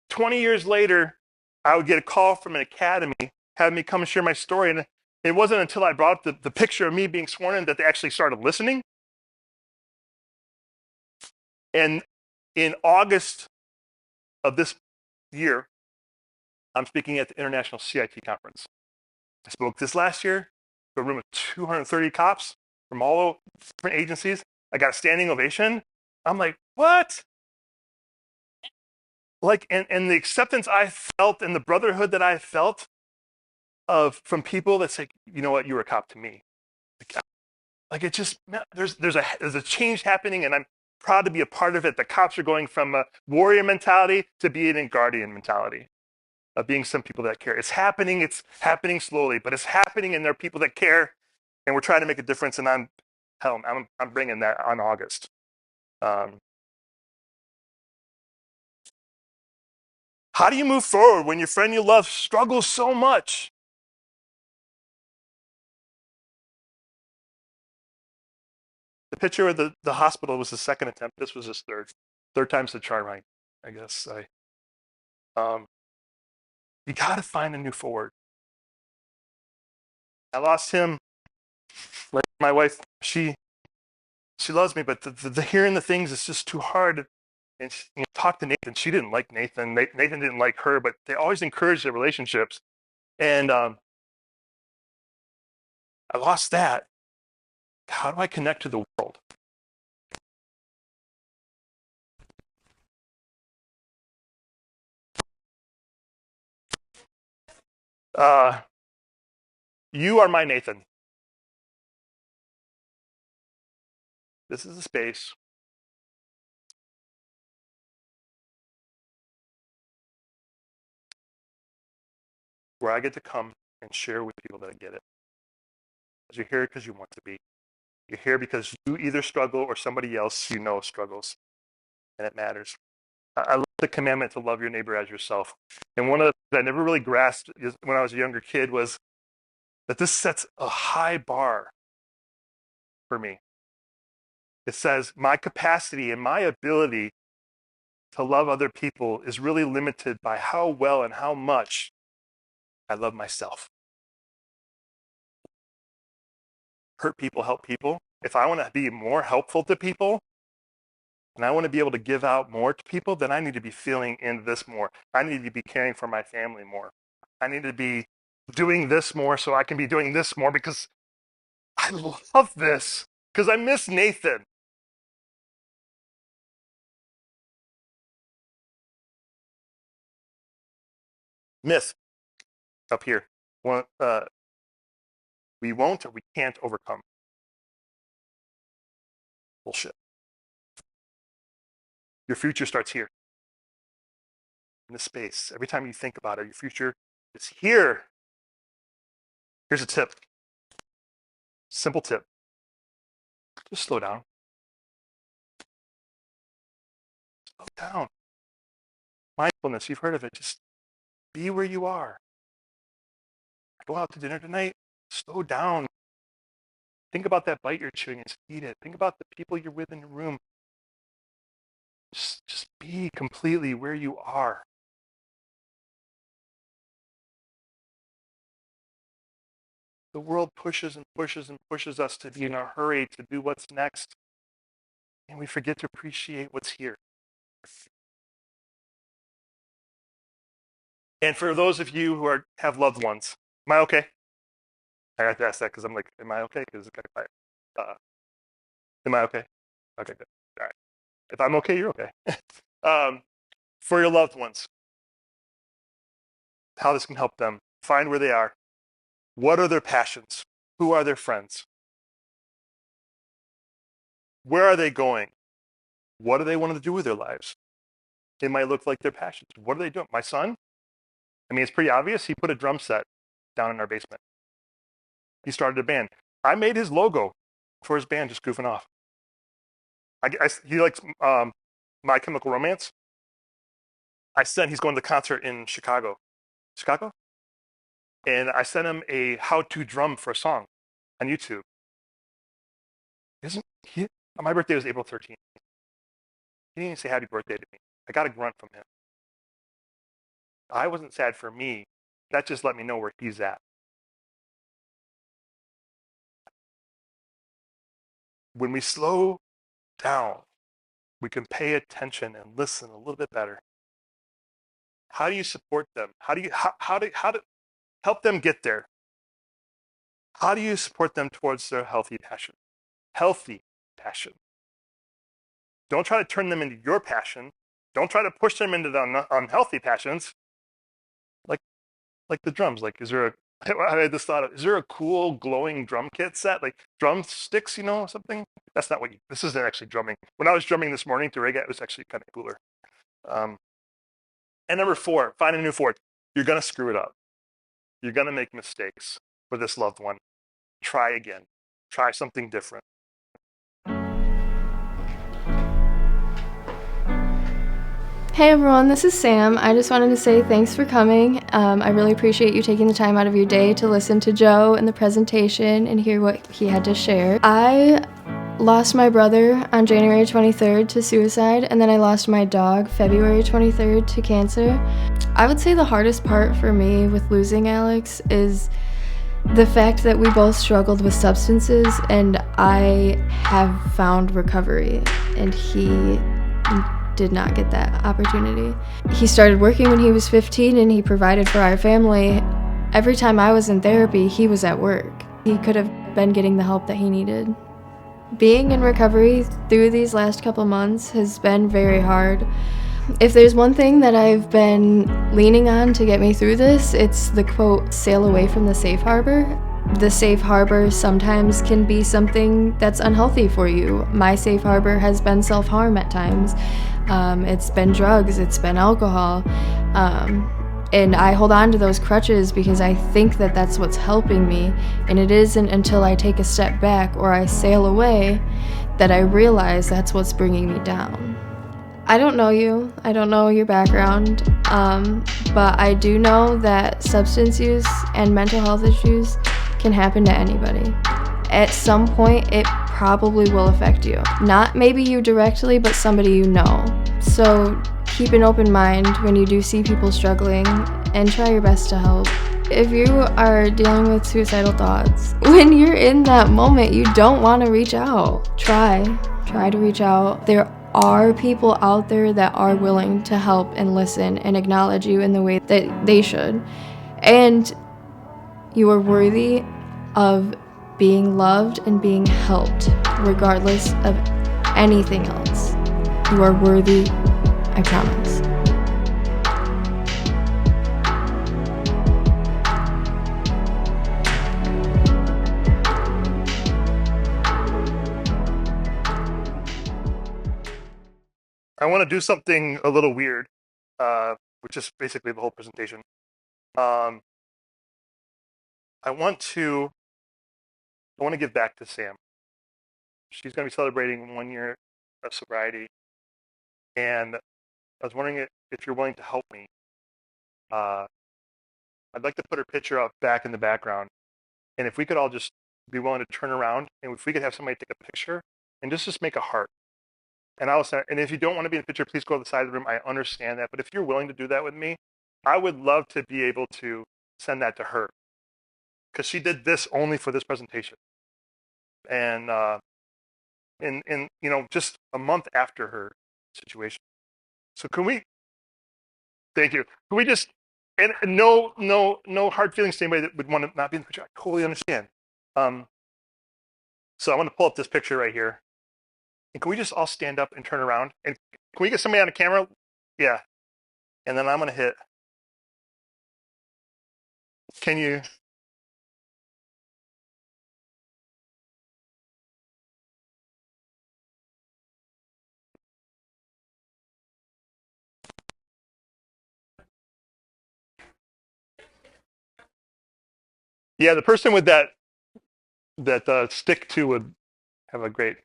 20 years later, I would get a call from an academy having me come and share my story. And it wasn't until I brought up the picture of me being sworn in that they actually started listening. And in August of this year, I'm speaking at the International CIT Conference. I spoke this last year to a room of 230 cops from all different agencies. I got a standing ovation. I'm like, what? Like, and the acceptance I felt and the brotherhood that I felt from people that say, you know what, you were a cop to me. Like it just, there's a change happening, and I'm proud to be a part of it. The cops are going from a warrior mentality to being a guardian mentality, of being some people that care. It's happening slowly, but it's happening, and there are people that care, and we're trying to make a difference. And I'm bringing that on August. How do you move forward when your friend you love struggles so much? The picture of the hospital was his second attempt. This was his third. Third time's the charm, I guess. You got to find a new Ford. I lost him. Like my wife, she loves me, but the hearing the things is just too hard. And she, talk to Nathan. She didn't like Nathan. Nathan didn't like her, but they always encouraged their relationships. And I lost that. How do I connect to the world? You are my Nathan. This is a space where I get to come and share with people that get it. Because you're here because you want to be. You're here because you either struggle or somebody else you know struggles. And it matters. I love the commandment to love your neighbor as yourself. And one of the things I never really grasped when I was a younger kid was that this sets a high bar for me. It says my capacity and my ability to love other people is really limited by how well and how much I love myself. Hurt people, help people. If I want to be more helpful to people, and I want to be able to give out more to people, then I need to be feeling into this more. I need to be caring for my family more. I need to be doing this more so I can be doing this more because I love this, because I miss Nathan. Myth up here. We won't or we can't overcome. Bullshit. Your future starts here. In this space. Every time you think about it, your future is here. Here's a tip. Simple tip. Just slow down. Slow down. Mindfulness, you've heard of it. Just be where you are. Go out to dinner tonight. Slow down. Think about that bite you're chewing and just eat it. Think about the people you're with in the room. Just be completely where you are. The world pushes and pushes and pushes us to be in a hurry to do what's next. And we forget to appreciate what's here. And for those of you who have loved ones, am I okay? I have to ask that because I'm like, am I okay? Because it's kind of quiet. Am I okay? Okay, good. All right. If I'm okay, you're okay. For your loved ones, how this can help them find where they are. What are their passions? Who are their friends? Where are they going? What do they want to do with their lives? It might look like their passions. What are they doing? My son, I mean, it's pretty obvious. He put a drum set down in our basement. He started a band. I made his logo for his band, just goofing off. He likes My Chemical Romance. He's going to the concert in Chicago. And I sent him a how-to drum for a song on YouTube. My birthday was April 13th. He didn't even say happy birthday to me. I got a grunt from him. I wasn't sad for me. That just let me know where he's at. When we slow down, we can pay attention and listen a little bit better. How do you support them? How to help them get there? How do you support them towards their healthy passion? Healthy passion. Don't try to turn them into your passion. Don't try to push them into the unhealthy passions. Like the drums. Like, I had this thought of, is there a cool glowing drum kit set? Like drumsticks, something? That's not this isn't actually drumming. When I was drumming this morning to Rega, it was actually kind of cooler. And number 4, find a new Ford. You're going to screw it up. You're going to make mistakes for this loved one. Try again. Try something different. Hey everyone, this is Sam. I just wanted to say thanks for coming. I really appreciate you taking the time out of your day to listen to Joe and the presentation and hear what he had to share. I lost my brother on January 23rd to suicide, and then I lost my dog February 23rd to cancer. I would say the hardest part for me with losing Alex is the fact that we both struggled with substances, and I have found recovery, and he did not get that opportunity. He started working when he was 15, and he provided for our family. Every time I was in therapy, he was at work. He could have been getting the help that he needed. Being in recovery through these last couple months has been very hard. If there's one thing that I've been leaning on to get me through this, it's the quote, "sail away from the safe harbor." The safe harbor sometimes can be something that's unhealthy for you. My safe harbor has been self-harm at times. It's been drugs, it's been alcohol. And I hold on to those crutches because I think that that's what's helping me. And it isn't until I take a step back or I sail away that I realize that's what's bringing me down. I don't know you. I don't know your background. But I do know that substance use and mental health issues can happen to anybody. At some point, it probably will affect you. Not maybe you directly, but somebody you know. So keep an open mind when you do see people struggling and try your best to help. If you are dealing with suicidal thoughts, when you're in that moment, you don't want to reach out. Try to reach out. There are people out there that are willing to help and listen and acknowledge you in the way that they should. And you are worthy of being loved and being helped, regardless of anything else. You are worthy, I promise. I want to do something a little weird, which is basically the whole presentation. I want to give back to Sam. She's going to be celebrating 1 year of sobriety, and I was wondering if you're willing to help me. I'd like to put her picture up back in the background, and if we could all just be willing to turn around, and if we could have somebody take a picture and just make a heart. And and if you don't want to be in the picture, please go to the side of the room. I understand that, but if you're willing to do that with me, I would love to be able to send that to her, because she did this only for this presentation, and just a month after her situation. So can we? Thank you. Can we just and no hard feelings to anybody that would want to not be in the picture. I totally understand. So I want to pull up this picture right here. And can we just all stand up and turn around? And can we get somebody on the camera? Yeah. And then I'm going to hit. Can you? Yeah, the person with that stick to would have a great.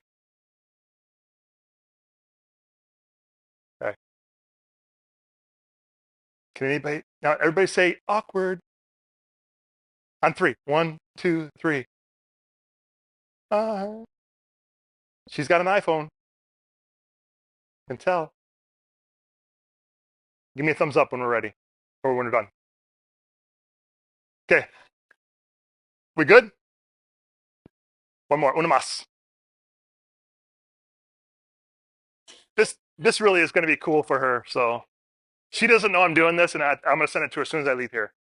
Okay. Can anybody now? Everybody say awkward. On three. 1, 2, 3. She's got an iPhone. Can tell. Give me a thumbs up when we're ready, or when we're done. Okay. We good? One more. Una más. This really is going to be cool for her. So she doesn't know I'm doing this, and I'm going to send it to her as soon as I leave here.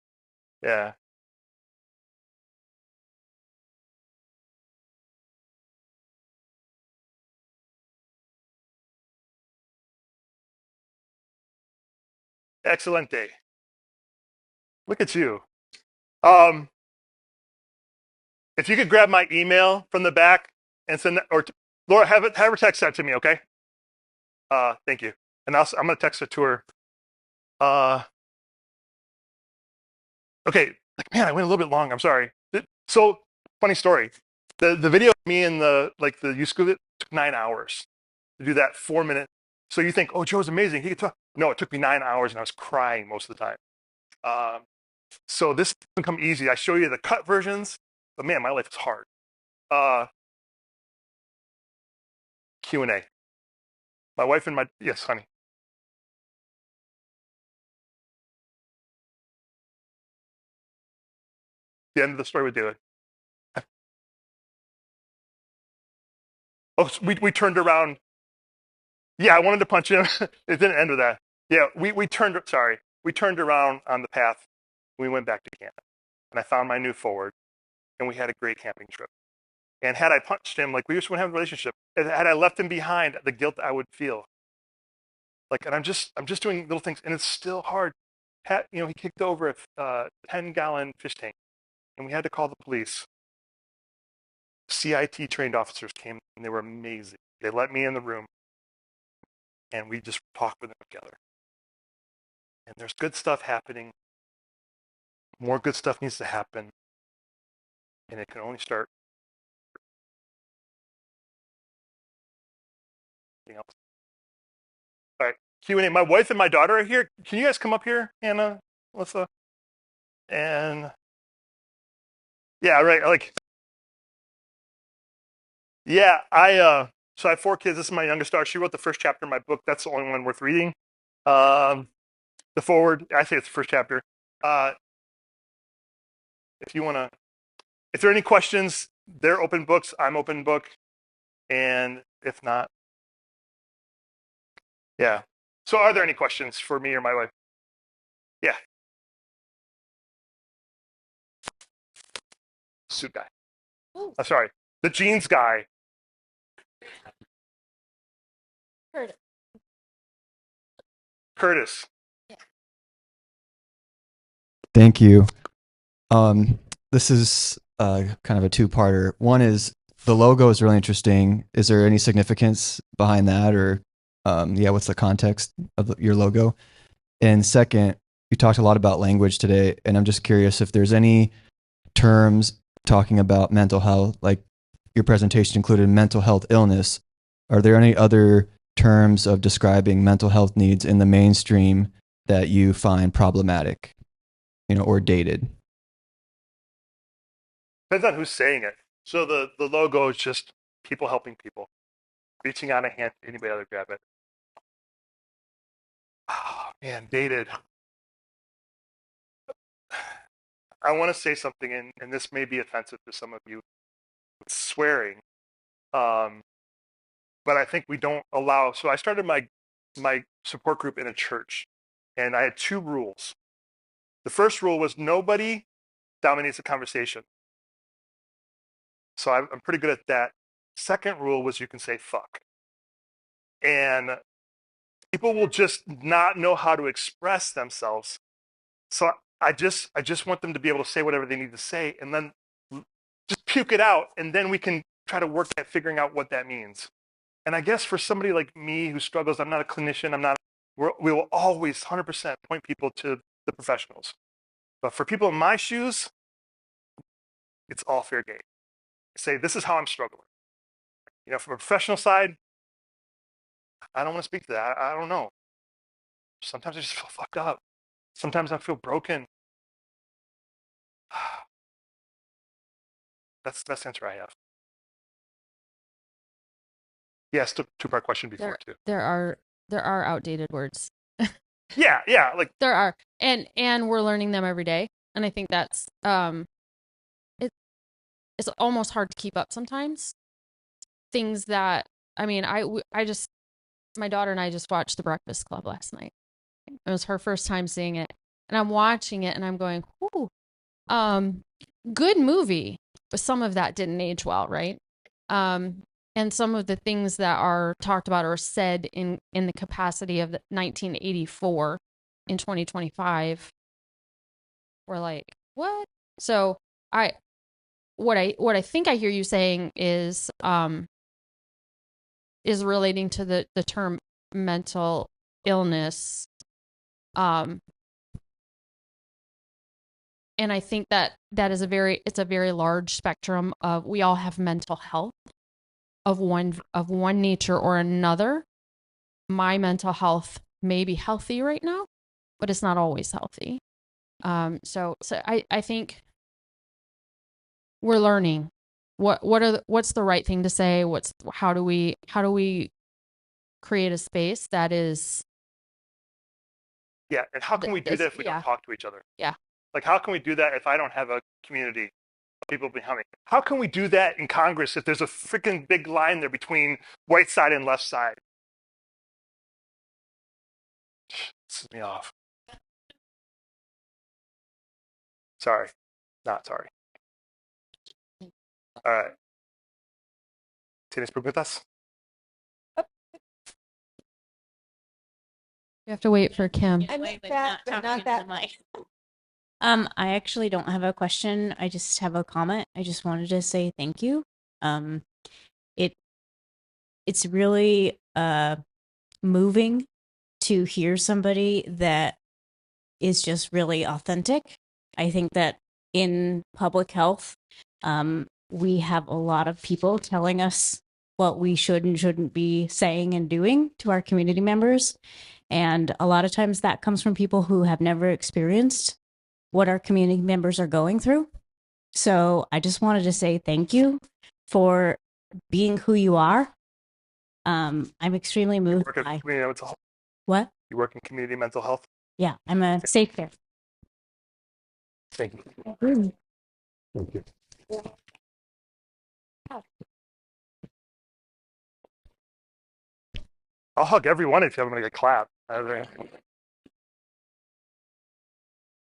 Yeah. Excellent day. Look at you. If you could grab my email from the back and send that, or Laura, have her text that to me, okay? Thank you. And I'm going to text it to her. Okay. Man, I went a little bit long. I'm sorry. So funny story. The video of me and the youth school took 9 hours to do that 4-minute. So you think, oh, Joe's amazing. He could talk. No, it took me 9 hours, and I was crying most of the time. So this doesn't come easy. I show you the cut versions, but man, my life is hard. Q&A. My wife and yes, honey. The end of the story with David. Oh, so we turned around. Yeah, I wanted to punch him. It didn't end with that. Yeah, we turned around on the path. We went back to camp, and I found my new Ford, and we had a great camping trip. And had I punched him, like we just wouldn't have a relationship. And had I left him behind, the guilt I would feel. Like, and I'm just doing little things, and it's still hard. He kicked over a 10-gallon fish tank, and we had to call the police. CIT trained officers came, and they were amazing. They let me in the room, and we just talked with them together. And there's good stuff happening. More good stuff needs to happen, and it can only start. Anything else? All right, Q&A. My wife and my daughter are here. Can you guys come up here, Anna, Melissa? And yeah, right. Yeah, so I have 4 kids. This is my youngest daughter. She wrote the first chapter of my book. That's the only one worth reading. The forward, I say it's the first chapter. If there are any questions, they're open books. I'm open book. And if not, yeah. So are there any questions for me or my wife? Yeah. Suit guy. Sorry. The jeans guy. Curtis. Thank you. This is kind of a two-parter. One is the logo is really interesting. Is there any significance behind that, or what's the context of your logo? And second, you talked a lot about language today, and I'm just curious if there's any terms talking about mental health, like your presentation included mental health illness. Are there any other terms of describing mental health needs in the mainstream that you find problematic, or dated? Depends on who's saying it. So the logo is just people helping people, reaching out a hand to anybody else to grab it. Oh, man, dated. I want to say something, and this may be offensive to some of you. It's swearing. But I think we don't allow. So I started my support group in a church, and I had 2 rules. The first rule was nobody dominates the conversation. So I'm pretty good at that. Second rule was you can say fuck. And people will just not know how to express themselves. So I just want them to be able to say whatever they need to say, and then just puke it out, and then we can try to work at figuring out what that means. And I guess for somebody like me who struggles, I'm not a clinician, we will always 100% point people to the professionals. But for people in my shoes, it's all fair game. Say, this is how I'm struggling. From a professional side, I don't want to speak to that. I don't know. Sometimes I just feel fucked up. Sometimes I feel broken. That's the best answer I have. Yes, two-part question before too. There are outdated words. Yeah, like there are, and we're learning them every day, and I think that's it's almost hard to keep up sometimes. Things that my daughter and I just watched The Breakfast Club last night. It was her first time seeing it, and I'm watching it, and I'm going, "Ooh, good movie." But some of that didn't age well, right? And some of the things that are talked about or said in the capacity of 1984 in 2025, we're like, what? So what I think I hear you saying is relating to the term mental illness, and I think that is it's a very large spectrum of, we all have mental health of one nature or another. My mental health may be healthy right now, but it's not always healthy. So I think we're learning. what's the right thing to say? How do we create a space that is Yeah, and how can we do that if we yeah. don't talk to each other? Yeah. Like, how can we do that if I don't have a community of people behind me? How can we do that in Congress if there's a freaking big line there between white side and left side? Pisses me off. Sorry. Not sorry. All right. ¿Tienes preguntas? You have to wait for Kim. I'm not that, but not that. I actually don't have a question. I just have a comment. I just wanted to say thank you. It's really moving to hear somebody that is just really authentic. I think that in public health, we have a lot of people telling us what we should and shouldn't be saying and doing to our community members. And a lot of times that comes from people who have never experienced what our community members are going through. So I just wanted to say thank you for being who you are. I'm extremely moved You work in by community mental health? what? You work in community mental health? Yeah, I'm a safe care. Thank you. Thank you. I'll hug everyone if I'm going to get clapped.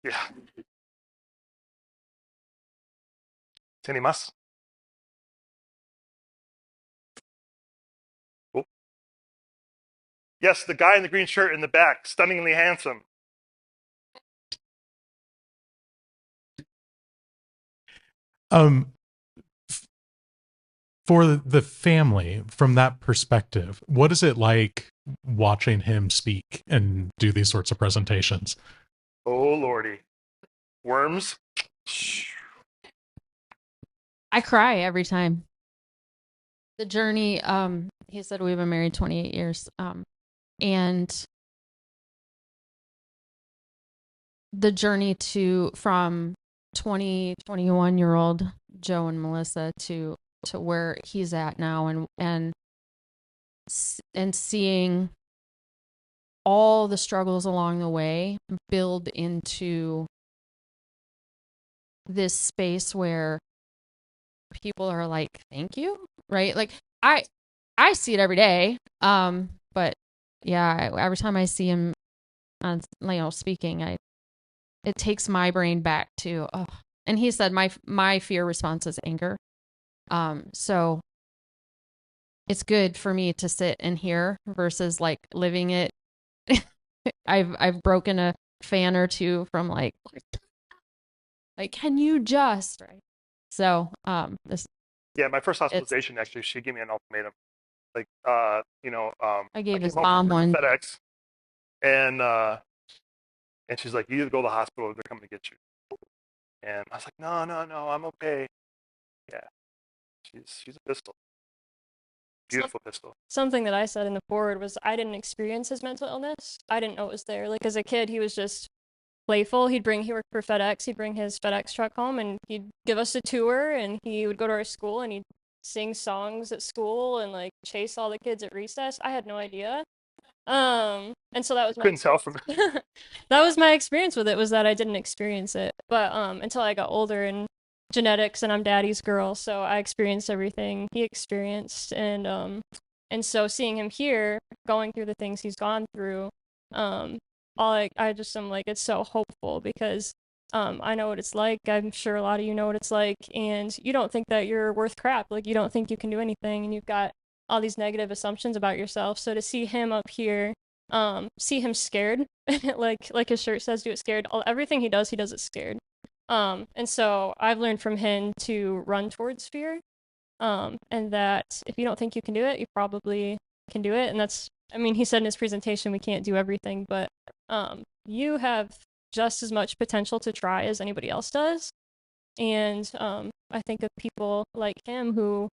Yeah. ¿Tiene más? Oh. Yes, the guy in the green shirt in the back, stunningly handsome. For the family, from that perspective, what is it like watching him speak and do these sorts of presentations? Oh, Lordy. Worms? I cry every time. The journey, he said we've been married 28 years. And the journey from 21-year-old Joe and Melissa to where he's at now, and seeing all the struggles along the way build into this space where people are like, thank you, right? Like I see it every day. But yeah, every time I see him on, speaking, it takes my brain back to, oh. And he said my fear response is anger. So it's good for me to sit and hear versus like living it. I've broken a fan or two from like, can you just, right? So, yeah, my first hospitalization, actually, she gave me an ultimatum. Like, I gave his home mom from one. FedEx, and she's like, you either go to the hospital or they're coming to get you. And I was like, no, I'm okay. Yeah, she's a pistol. Beautiful pistol. Something that I said in the forward was I didn't experience his mental illness. I didn't know it was there. Like, as a kid, he was just playful. He worked for FedEx. He'd bring his FedEx truck home and he'd give us a tour, and he would go to our school and he'd sing songs at school and like chase all the kids at recess. I had no idea. And so that was Couldn't tell from that was my experience with it, was that I didn't experience it. But until I got older, and genetics, and I'm daddy's girl, so I experienced everything he experienced, and so seeing him here going through the things he's gone through, I just am like, it's so hopeful, because I know what it's like. I'm sure a lot of you know what it's like, and you don't think that you're worth crap. Like, you don't think you can do anything, and you've got all these negative assumptions about yourself. So to see him up here, see him scared, like his shirt says, do it scared. Everything he does it scared. And so I've learned from him to run towards fear, and that if you don't think you can do it, you probably can do it. And that's, I mean, he said in his presentation, we can't do everything, but you have just as much potential to try as anybody else does. And I think of people like him who,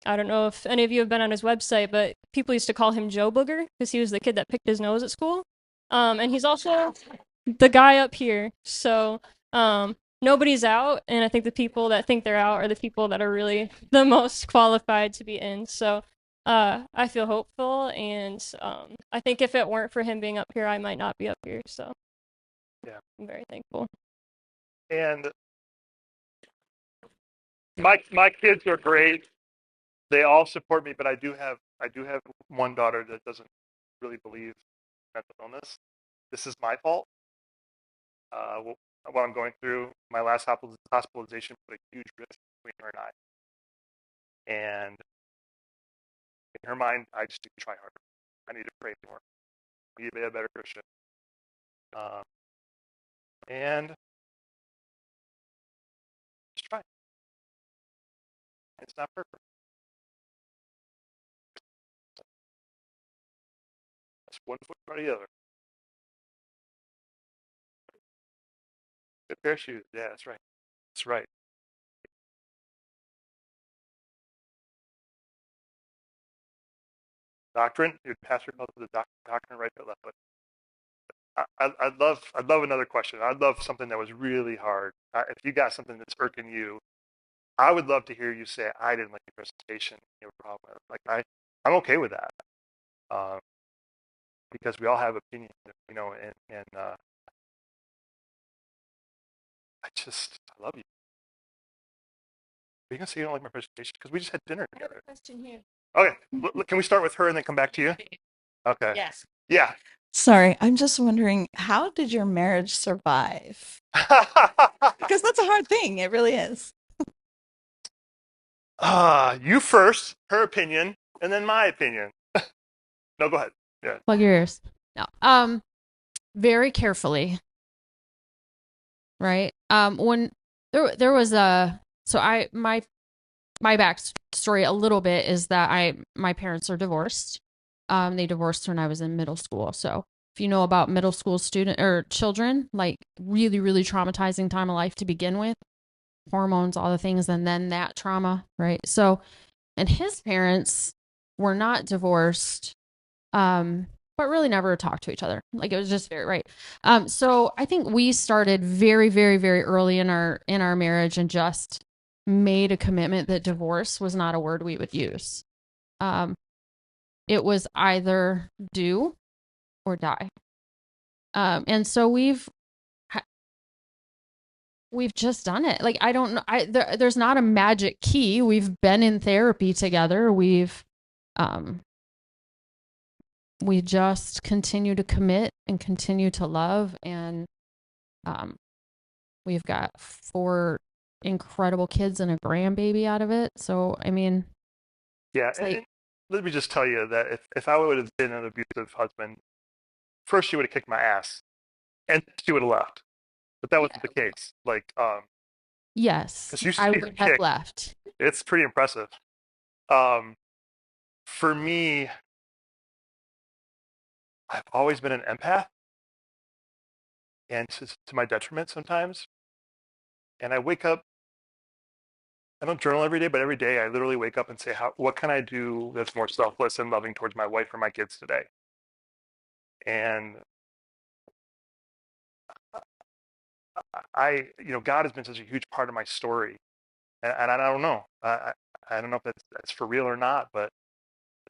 I don't know if any of you have been on his website, but people used to call him Joe Booger because he was the kid that picked his nose at school. And he's also the guy up here. So not nobody's out, and I think the people that think they're out are the people that are really the most qualified to be in. So I feel hopeful, and I think if it weren't for him being up here, I might not be up here. So Yeah. I'm very thankful. And my kids are great. They all support me, but I do have one daughter that doesn't really believe mental illness. This is my fault. What I'm going through, my last hospitalization put a huge risk between her and I. And in her mind, I just need to try harder. I need to pray more. I need to be a better Christian. And just try. It's not perfect. That's one foot in front of the other. Good pair of shoes. Yeah, that's right. That's right. Doctrine. Your pastor calls it the doctrine, right foot, left foot. I'd love another question. I'd love something that was really hard. If you got something that's irking you, I would love to hear you say, I didn't like your presentation. You have a problem with it. Like I'm okay with that. Because we all have opinions, and I love you. Are you gonna say you don't like my presentation? Because we just had dinner together. Question here. Okay, can we start with her and then come back to you? Okay. Yes. Yeah. Sorry, I'm just wondering, how did your marriage survive? Because that's a hard thing. It really is. You first, her opinion, and then my opinion. No, go ahead. Yeah. Plug your ears. No. Very carefully. Right. When there was my backstory a little bit is that my parents are divorced. They divorced when I was in middle school. So if you know about middle school student or children, like really, really traumatizing time of life to begin with, hormones, all the things, and then that trauma, right? So, and his parents were not divorced, but really never talked to each other. Like it was just very right. So I think we started very, very, very early in our marriage and just made a commitment that divorce was not a word we would use. It was either do or die. And so we've just done it. Like, I don't know. There's not a magic key. We've been in therapy together. We just continue to commit and continue to love. And, we've got 4 incredible kids and a grandbaby out of it. So, I mean, yeah. And let me just tell you that if I would have been an abusive husband, first she would have kicked my ass and she would have left. But that wasn't the case. Like, yes, I would have left. It's pretty impressive. For me, I've always been an empath, and to my detriment sometimes. And I wake up, I don't journal every day, but every day I literally wake up and say, what can I do that's more selfless and loving towards my wife or my kids today? And God has been such a huge part of my story. And I don't know. I don't know if that's for real or not, but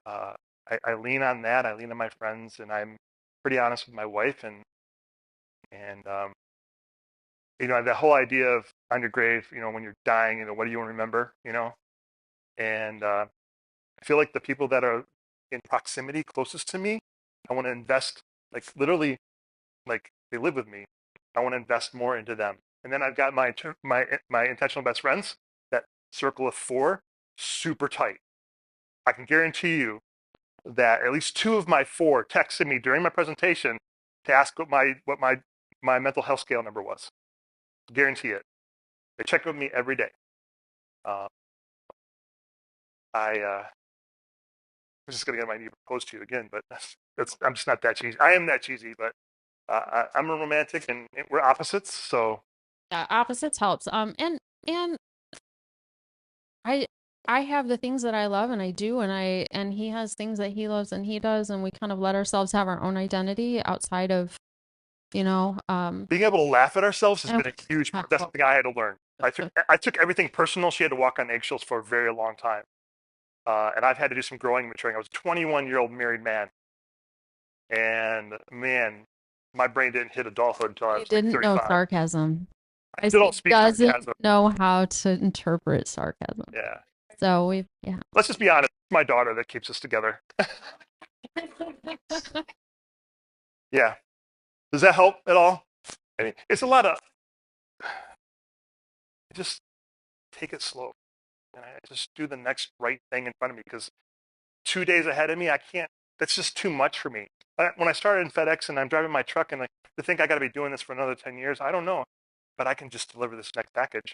I lean on that. I lean on my friends, and I'm pretty honest with my wife. And that whole idea of on your grave, when you're dying, what do you want to remember, And I feel like the people that are in proximity closest to me, I want to invest, like literally, like they live with me. I want to invest more into them. And then I've got my intentional best friends, that circle of 4, super tight. I can guarantee you that at least 2 of my 4 texted me during my presentation to ask what my mental health scale number was. Guarantee it. They check with me every day. I was just gonna get my knee proposed to you again, but I'm just not that cheesy. I am that cheesy, but I'm a romantic, and we're opposites, so. Yeah, opposites helps. And I have the things that I love and I do, and he has things that he loves and he does, and we kind of let ourselves have our own identity outside of Being able to laugh at ourselves has been a huge part. That's something I had to learn. I took everything personal. She had to walk on eggshells for a very long time. And I've had to do some growing and maturing. I was a 21-year-old married man. And man, my brain didn't hit adulthood until I was like 35. Didn't know sarcasm. I still don't speak sarcasm. Know how to interpret sarcasm. Yeah. So let's just be honest. It's my daughter that keeps us together. Yeah. Does that help at all? I mean, it's a lot of just take it slow. And I just do the next right thing in front of me, because 2 days ahead of me, I can't. That's just too much for me. When I started in FedEx and I'm driving my truck and to think I got to be doing this for another 10 years, I don't know. But I can just deliver this next package.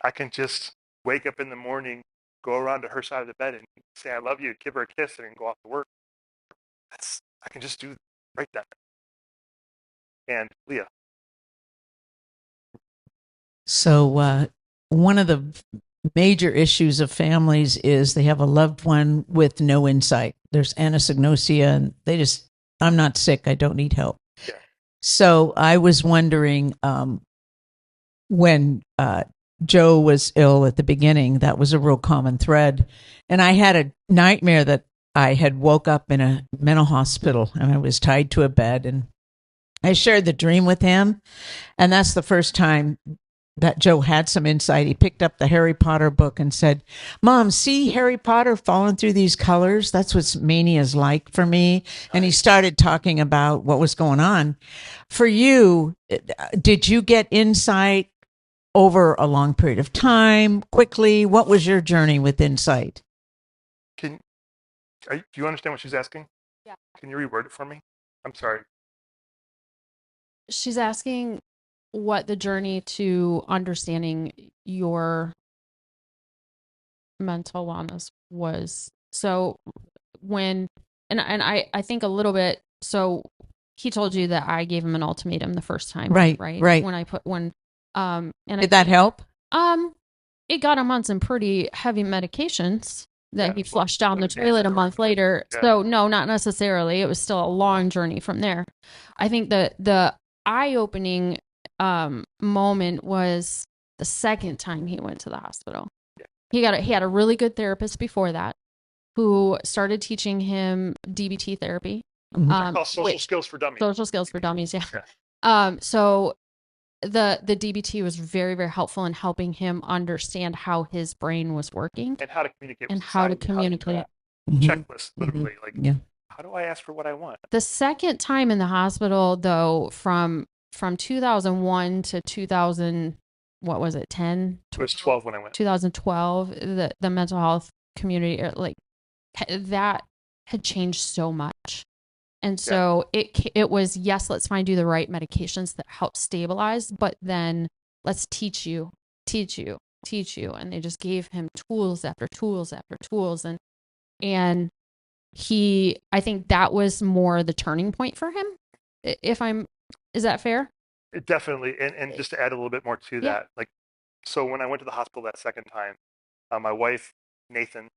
I can just wake up in the morning, go around to her side of the bed and say, I love you, give her a kiss, and go off to work. I can just do right then. And Leah. So one of the major issues of families is they have a loved one with no insight. There's anosognosia, and I'm not sick, I don't need help. Yeah. So I was wondering, when Joe was ill at the beginning, that was a real common thread. And I had a nightmare that I had woke up in a mental hospital and I was tied to a bed, and I shared the dream with him. And that's the first time that Joe had some insight. He picked up the Harry Potter book and said, Mom, see Harry Potter falling through these colors? That's what mania is like for me. And he started talking about what was going on. For you, did you get insight over a long period of time, quickly? What was your journey with insight? Do you understand what she's asking? Yeah. Can you reword it for me? I'm sorry. She's asking what the journey to understanding your mental wellness was. So and I think a little bit, so he told you that I gave him an ultimatum the first time. Right. Did that help? It got him on some pretty heavy medications that he flushed down the toilet a month later. Yeah. So no, not necessarily. It was still a long journey from there. I think the eye-opening moment was the second time he went to the hospital. Yeah. He had a really good therapist before that who started teaching him DBT therapy. Social skills for dummies. Social skills for dummies, yeah. So the DBT was very, very helpful in helping him understand how his brain was working and how to communicate. And how to communicate. Checklist, literally. How do I ask for what I want? The second time in the hospital, though, from 2001 to 2000, what was it, 10? It was 12 when I went. 2012, the mental health community, that had changed so much. And so it was, yes, let's find you the right medications that help stabilize, but then let's teach you. And they just gave him tools after tools after tools. And I think that was more the turning point for him. Is that fair? Definitely. And just to add a little bit more to that, so when I went to the hospital that second time, my wife, Nathan,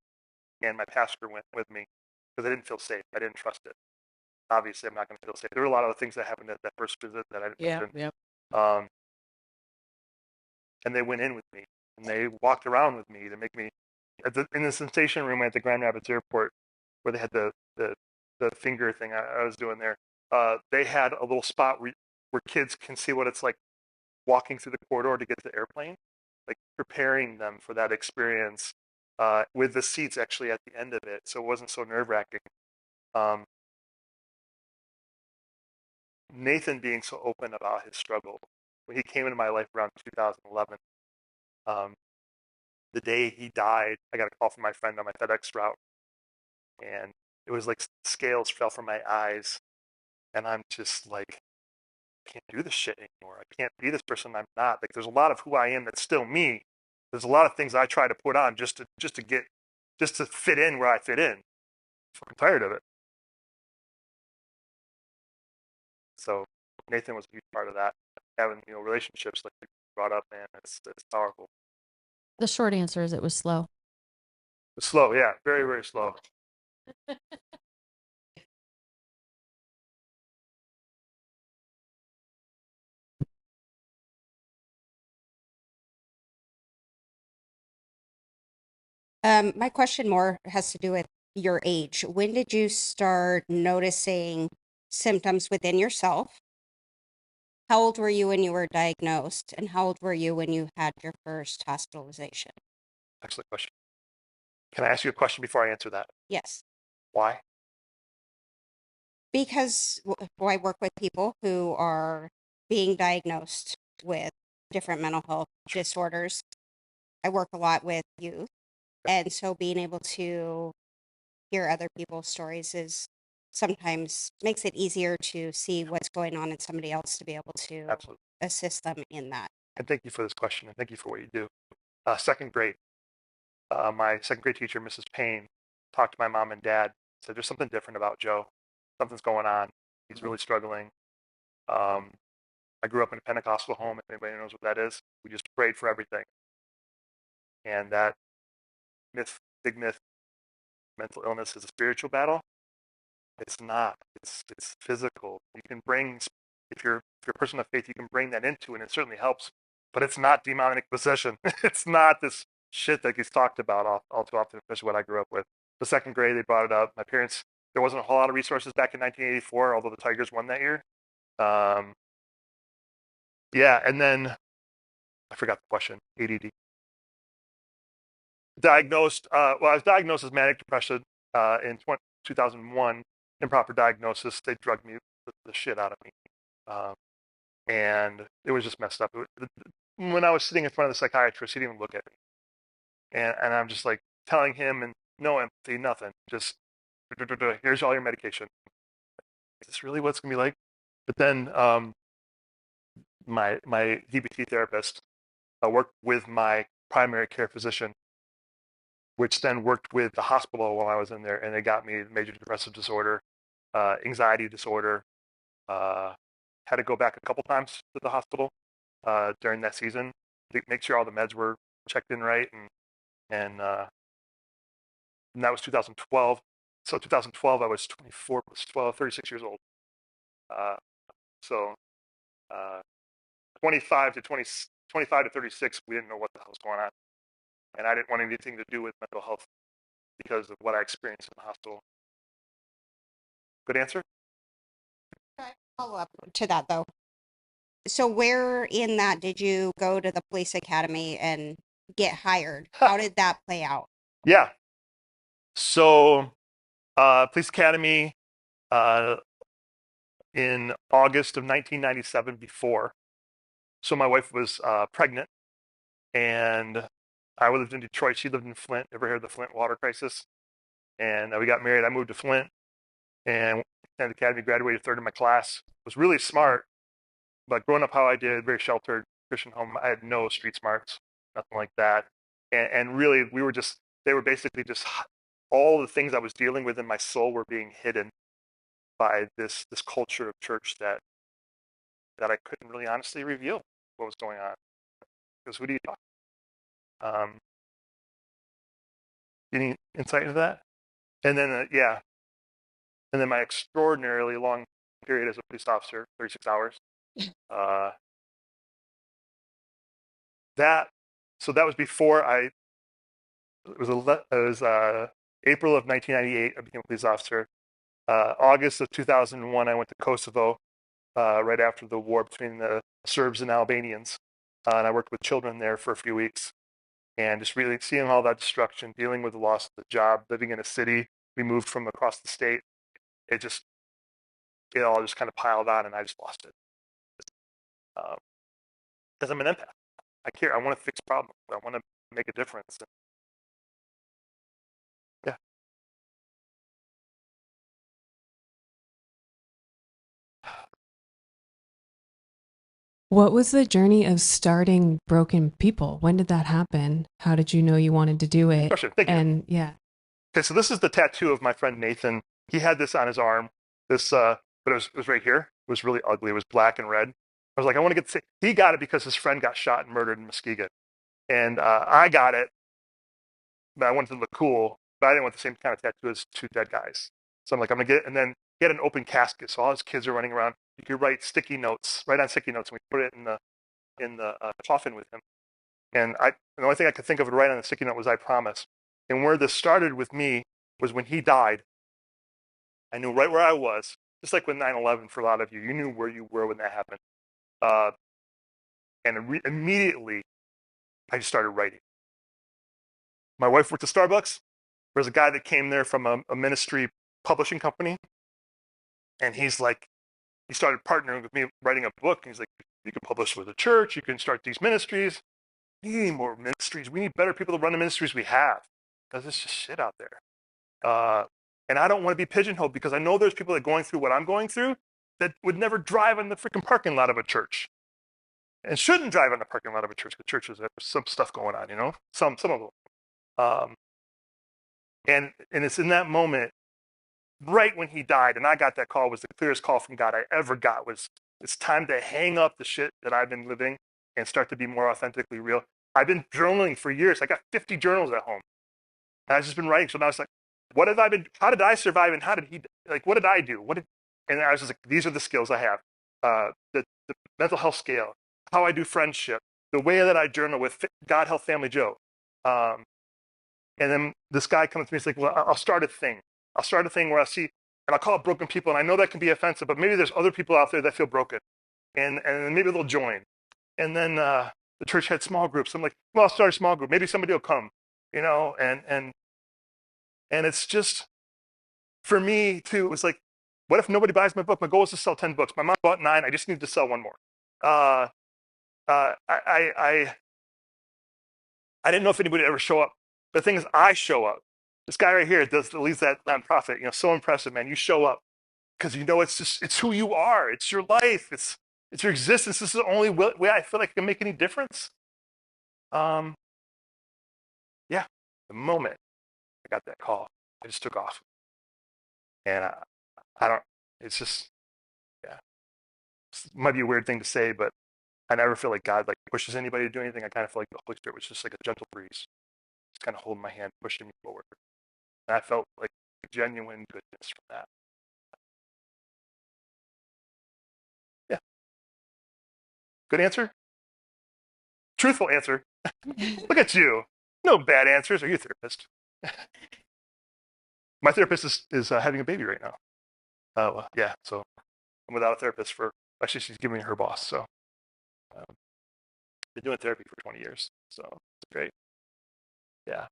and my pastor went with me because I didn't feel safe. I didn't trust it. Obviously, I'm not going to feel safe. There were a lot of things that happened at that first visit that I didn't mention. And they went in with me, and they walked around with me to make me, in the sensation room at the Grand Rapids Airport, where they had the finger thing I was doing there. They had a little spot where kids can see what it's like walking through the corridor to get to the airplane, preparing them for that experience with the seats actually at the end of it, so it wasn't so nerve-wracking. Nathan being so open about his struggle, when he came into my life around 2011, the day he died, I got a call from my friend on my FedEx route, and it was like scales fell from my eyes, and I'm just like, I can't do this shit anymore. I can't be this person I'm not. There's a lot of who I am that's still me. There's a lot of things I try to put on just to fit in where I fit in. I'm fucking tired of it. So Nathan was a huge part of that. Having relationships like you brought up, man, it's powerful. The short answer is it was slow. Slow, yeah, very, very slow. My question more has to do with your age. When did you start noticing symptoms within yourself? How old were you when you were diagnosed? And how old were you when you had your first hospitalization? Excellent question. Can I ask you a question before I answer that? Yes. Why? Because I work with people who are being diagnosed with different mental health disorders. I work a lot with youth. And so being able to hear other people's stories is sometimes makes it easier to see what's going on in somebody else to be able to Absolutely. assist them in that. And thank you for this question, and thank you for what you do. Second grade, my second grade teacher, Mrs. Payne, talked to my mom and dad, said, there's something different about Joe. Something's going on. He's really struggling. I grew up in a Pentecostal home, if anybody knows what that is. We just prayed for everything. And that big myth, mental illness is a spiritual battle. It's not. It's physical. You can bring, if you're a person of faith, you can bring that into it, and it certainly helps. But it's not demonic possession. It's not this shit that gets talked about all too often, especially what I grew up with. The second grade, they brought it up. My parents, there wasn't a whole lot of resources back in 1984, although the Tigers won that year. Yeah, and then I forgot the question. ADD. Diagnosed. Well, I was diagnosed as manic depression in 2001. Improper diagnosis. They drugged me the shit out of me, and it was just messed up. When I was sitting in front of the psychiatrist, he didn't even look at me, and I'm just like telling him, and no empathy, nothing. Just here's all your medication. Is this really what it's gonna be like? But then my DBT therapist worked with my primary care physician, which then worked with the hospital while I was in there, and they got me major depressive disorder, anxiety disorder. Had to go back a couple times to the hospital during that season to make sure all the meds were checked in right, and that was 2012. So 2012, I was 24 plus 12, 36 years old. So 25 to 36, we didn't know what the hell was going on, and I didn't want anything to do with mental health because of what I experienced in the hospital. Good answer? Follow up to that though. So where in that did you go to the police academy and get hired? How did that play out? Yeah. So police academy in August of 1997 before. So my wife was pregnant, and I lived in Detroit. She lived in Flint. Ever heard of the Flint water crisis? And we got married. I moved to Flint, and at the academy, graduated third in my class. Was really smart, but growing up how I did, very sheltered Christian home, I had no street smarts, nothing like that. And really, they were basically just all the things I was dealing with in my soul were being hidden by this culture of church that I couldn't really honestly reveal what was going on. Because who do you talk to? Any insight into that? And then, yeah. And then my extraordinarily long period as a police officer, 36 hours. That was before it was April of 1998, I became a police officer. August of 2001, I went to Kosovo right after the war between the Serbs and Albanians. And I worked with children there for a few weeks. And just really seeing all that destruction, dealing with the loss of the job, living in a city we moved from across the state, it all just kind of piled on, and I just lost it. Because I'm an empath. I care. I want to fix problems. I want to make a difference. Yeah. What was the journey of starting Broken People? When did that happen? How did you know you wanted to do it? Question. Thank you. And yeah. Okay, so this is the tattoo of my friend Nathan. He had this on his arm. But it was right here. It was really ugly. It was black and red. I was like, I want to get the. He got it because his friend got shot and murdered in Muskegon, and I got it, but I wanted to look cool. But I didn't want the same kind of tattoo as two dead guys. So I'm like, I'm gonna get it, and then get an open casket. So all his kids are running around. You could write on sticky notes, and we put it in the coffin with him. And the only thing I could think of to write on the sticky note was "I promise." And where this started with me was when he died. I knew right where I was, just like with 9/11 for a lot of you. You knew where you were when that happened. And immediately, I just started writing. My wife worked at Starbucks. There was a guy that came there from a ministry publishing company. And he's like, he started partnering with me, writing a book. And he's like, you can publish with a church. You can start these ministries. We need more ministries. We need better people to run the ministries we have, because there's just shit out there. And I don't want to be pigeonholed, because I know there's people that are going through what I'm going through that would never drive in the freaking parking lot of a church, and shouldn't drive in the parking lot of a church, because churches have some stuff going on, some of them. And it's in that moment, right when he died, and I got that call, was the clearest call from God I ever got. Was it's time to hang up the shit that I've been living and start to be more authentically real. I've been journaling for years. I got 50 journals at home, and I've just been writing. So now it's like, what have I been? How did I survive? And how did he? Like, what did I do? And I was just like, these are the skills I have. The mental health scale, how I do friendship, the way that I journal with God, Health, Family, Joe. And then this guy comes to me, he's like, well, I'll start a thing. I'll start a thing where I see, and I'll call it broken people. And I know that can be offensive, but maybe there's other people out there that feel broken, and maybe they'll join. And then the church had small groups. I'm like, well, I'll start a small group. Maybe somebody will come, and it's just, for me too, it was like, what if nobody buys my book? My goal is to sell 10 books. My mom bought 9. I just need to sell 1 more. I didn't know if anybody would ever show up. The thing is, I show up. This guy right here leads that nonprofit. So impressive, man. You show up because it's who you are. It's your life. It's your existence. This is the only way I feel like I can make any difference. Yeah. The moment I got that call, I just took off. And I don't. It's just, yeah. It might be a weird thing to say, but I never feel like God pushes anybody to do anything. I kind of feel like the Holy Spirit was just like a gentle breeze, just kind of holding my hand, pushing me forward. And I felt like genuine goodness from that. Yeah. Good answer? Truthful answer. Look at you. No bad answers. Are you a therapist? My therapist is having a baby right now. Yeah, so I'm without a therapist actually, she's giving me her boss. So been doing therapy for 20 years. So it's great. Yeah.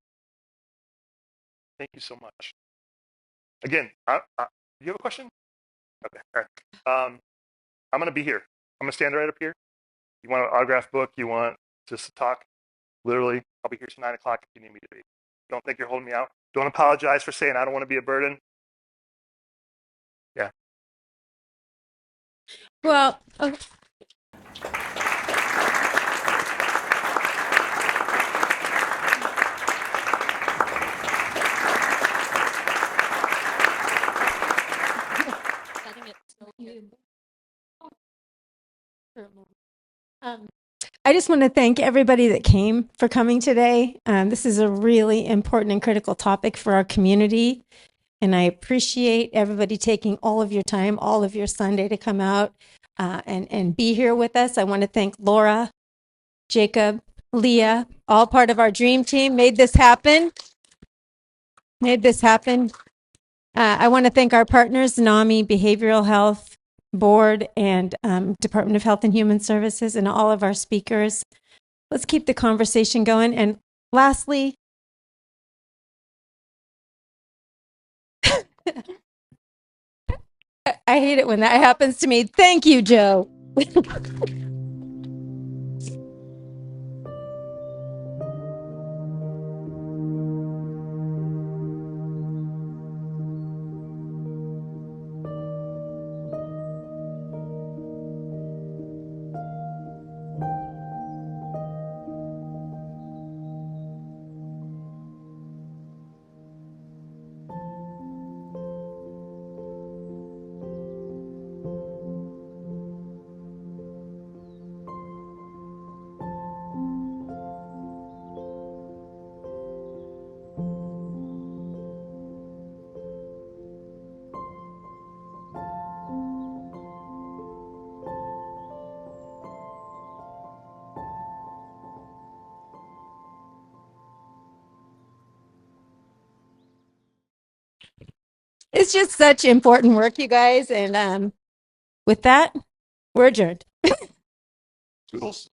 Thank you so much. Again, do you have a question? Okay. All right. I'm going to be here. I'm going to stand right up here. You want an autograph book? You want just to talk? Literally, I'll be here till 9 o'clock if you need me to be. Don't think you're holding me out. Don't apologize for saying I don't want to be a burden. Yeah. Well, okay. I just want to thank everybody that came for coming today. This is a really important and critical topic for our community. And I appreciate everybody taking all of your time, all of your Sunday to come out and be here with us. I want to thank Laura, Jacob, Leah, all part of our dream team, made this happen. I want to thank our partners, NAMI, Behavioral Health Board, and Department of Health and Human Services, and all of our speakers. Let's keep the conversation going. And lastly, I hate it when that happens to me. Thank you, Joe. It's just such important work, you guys. And with that, we're adjourned. Toodles.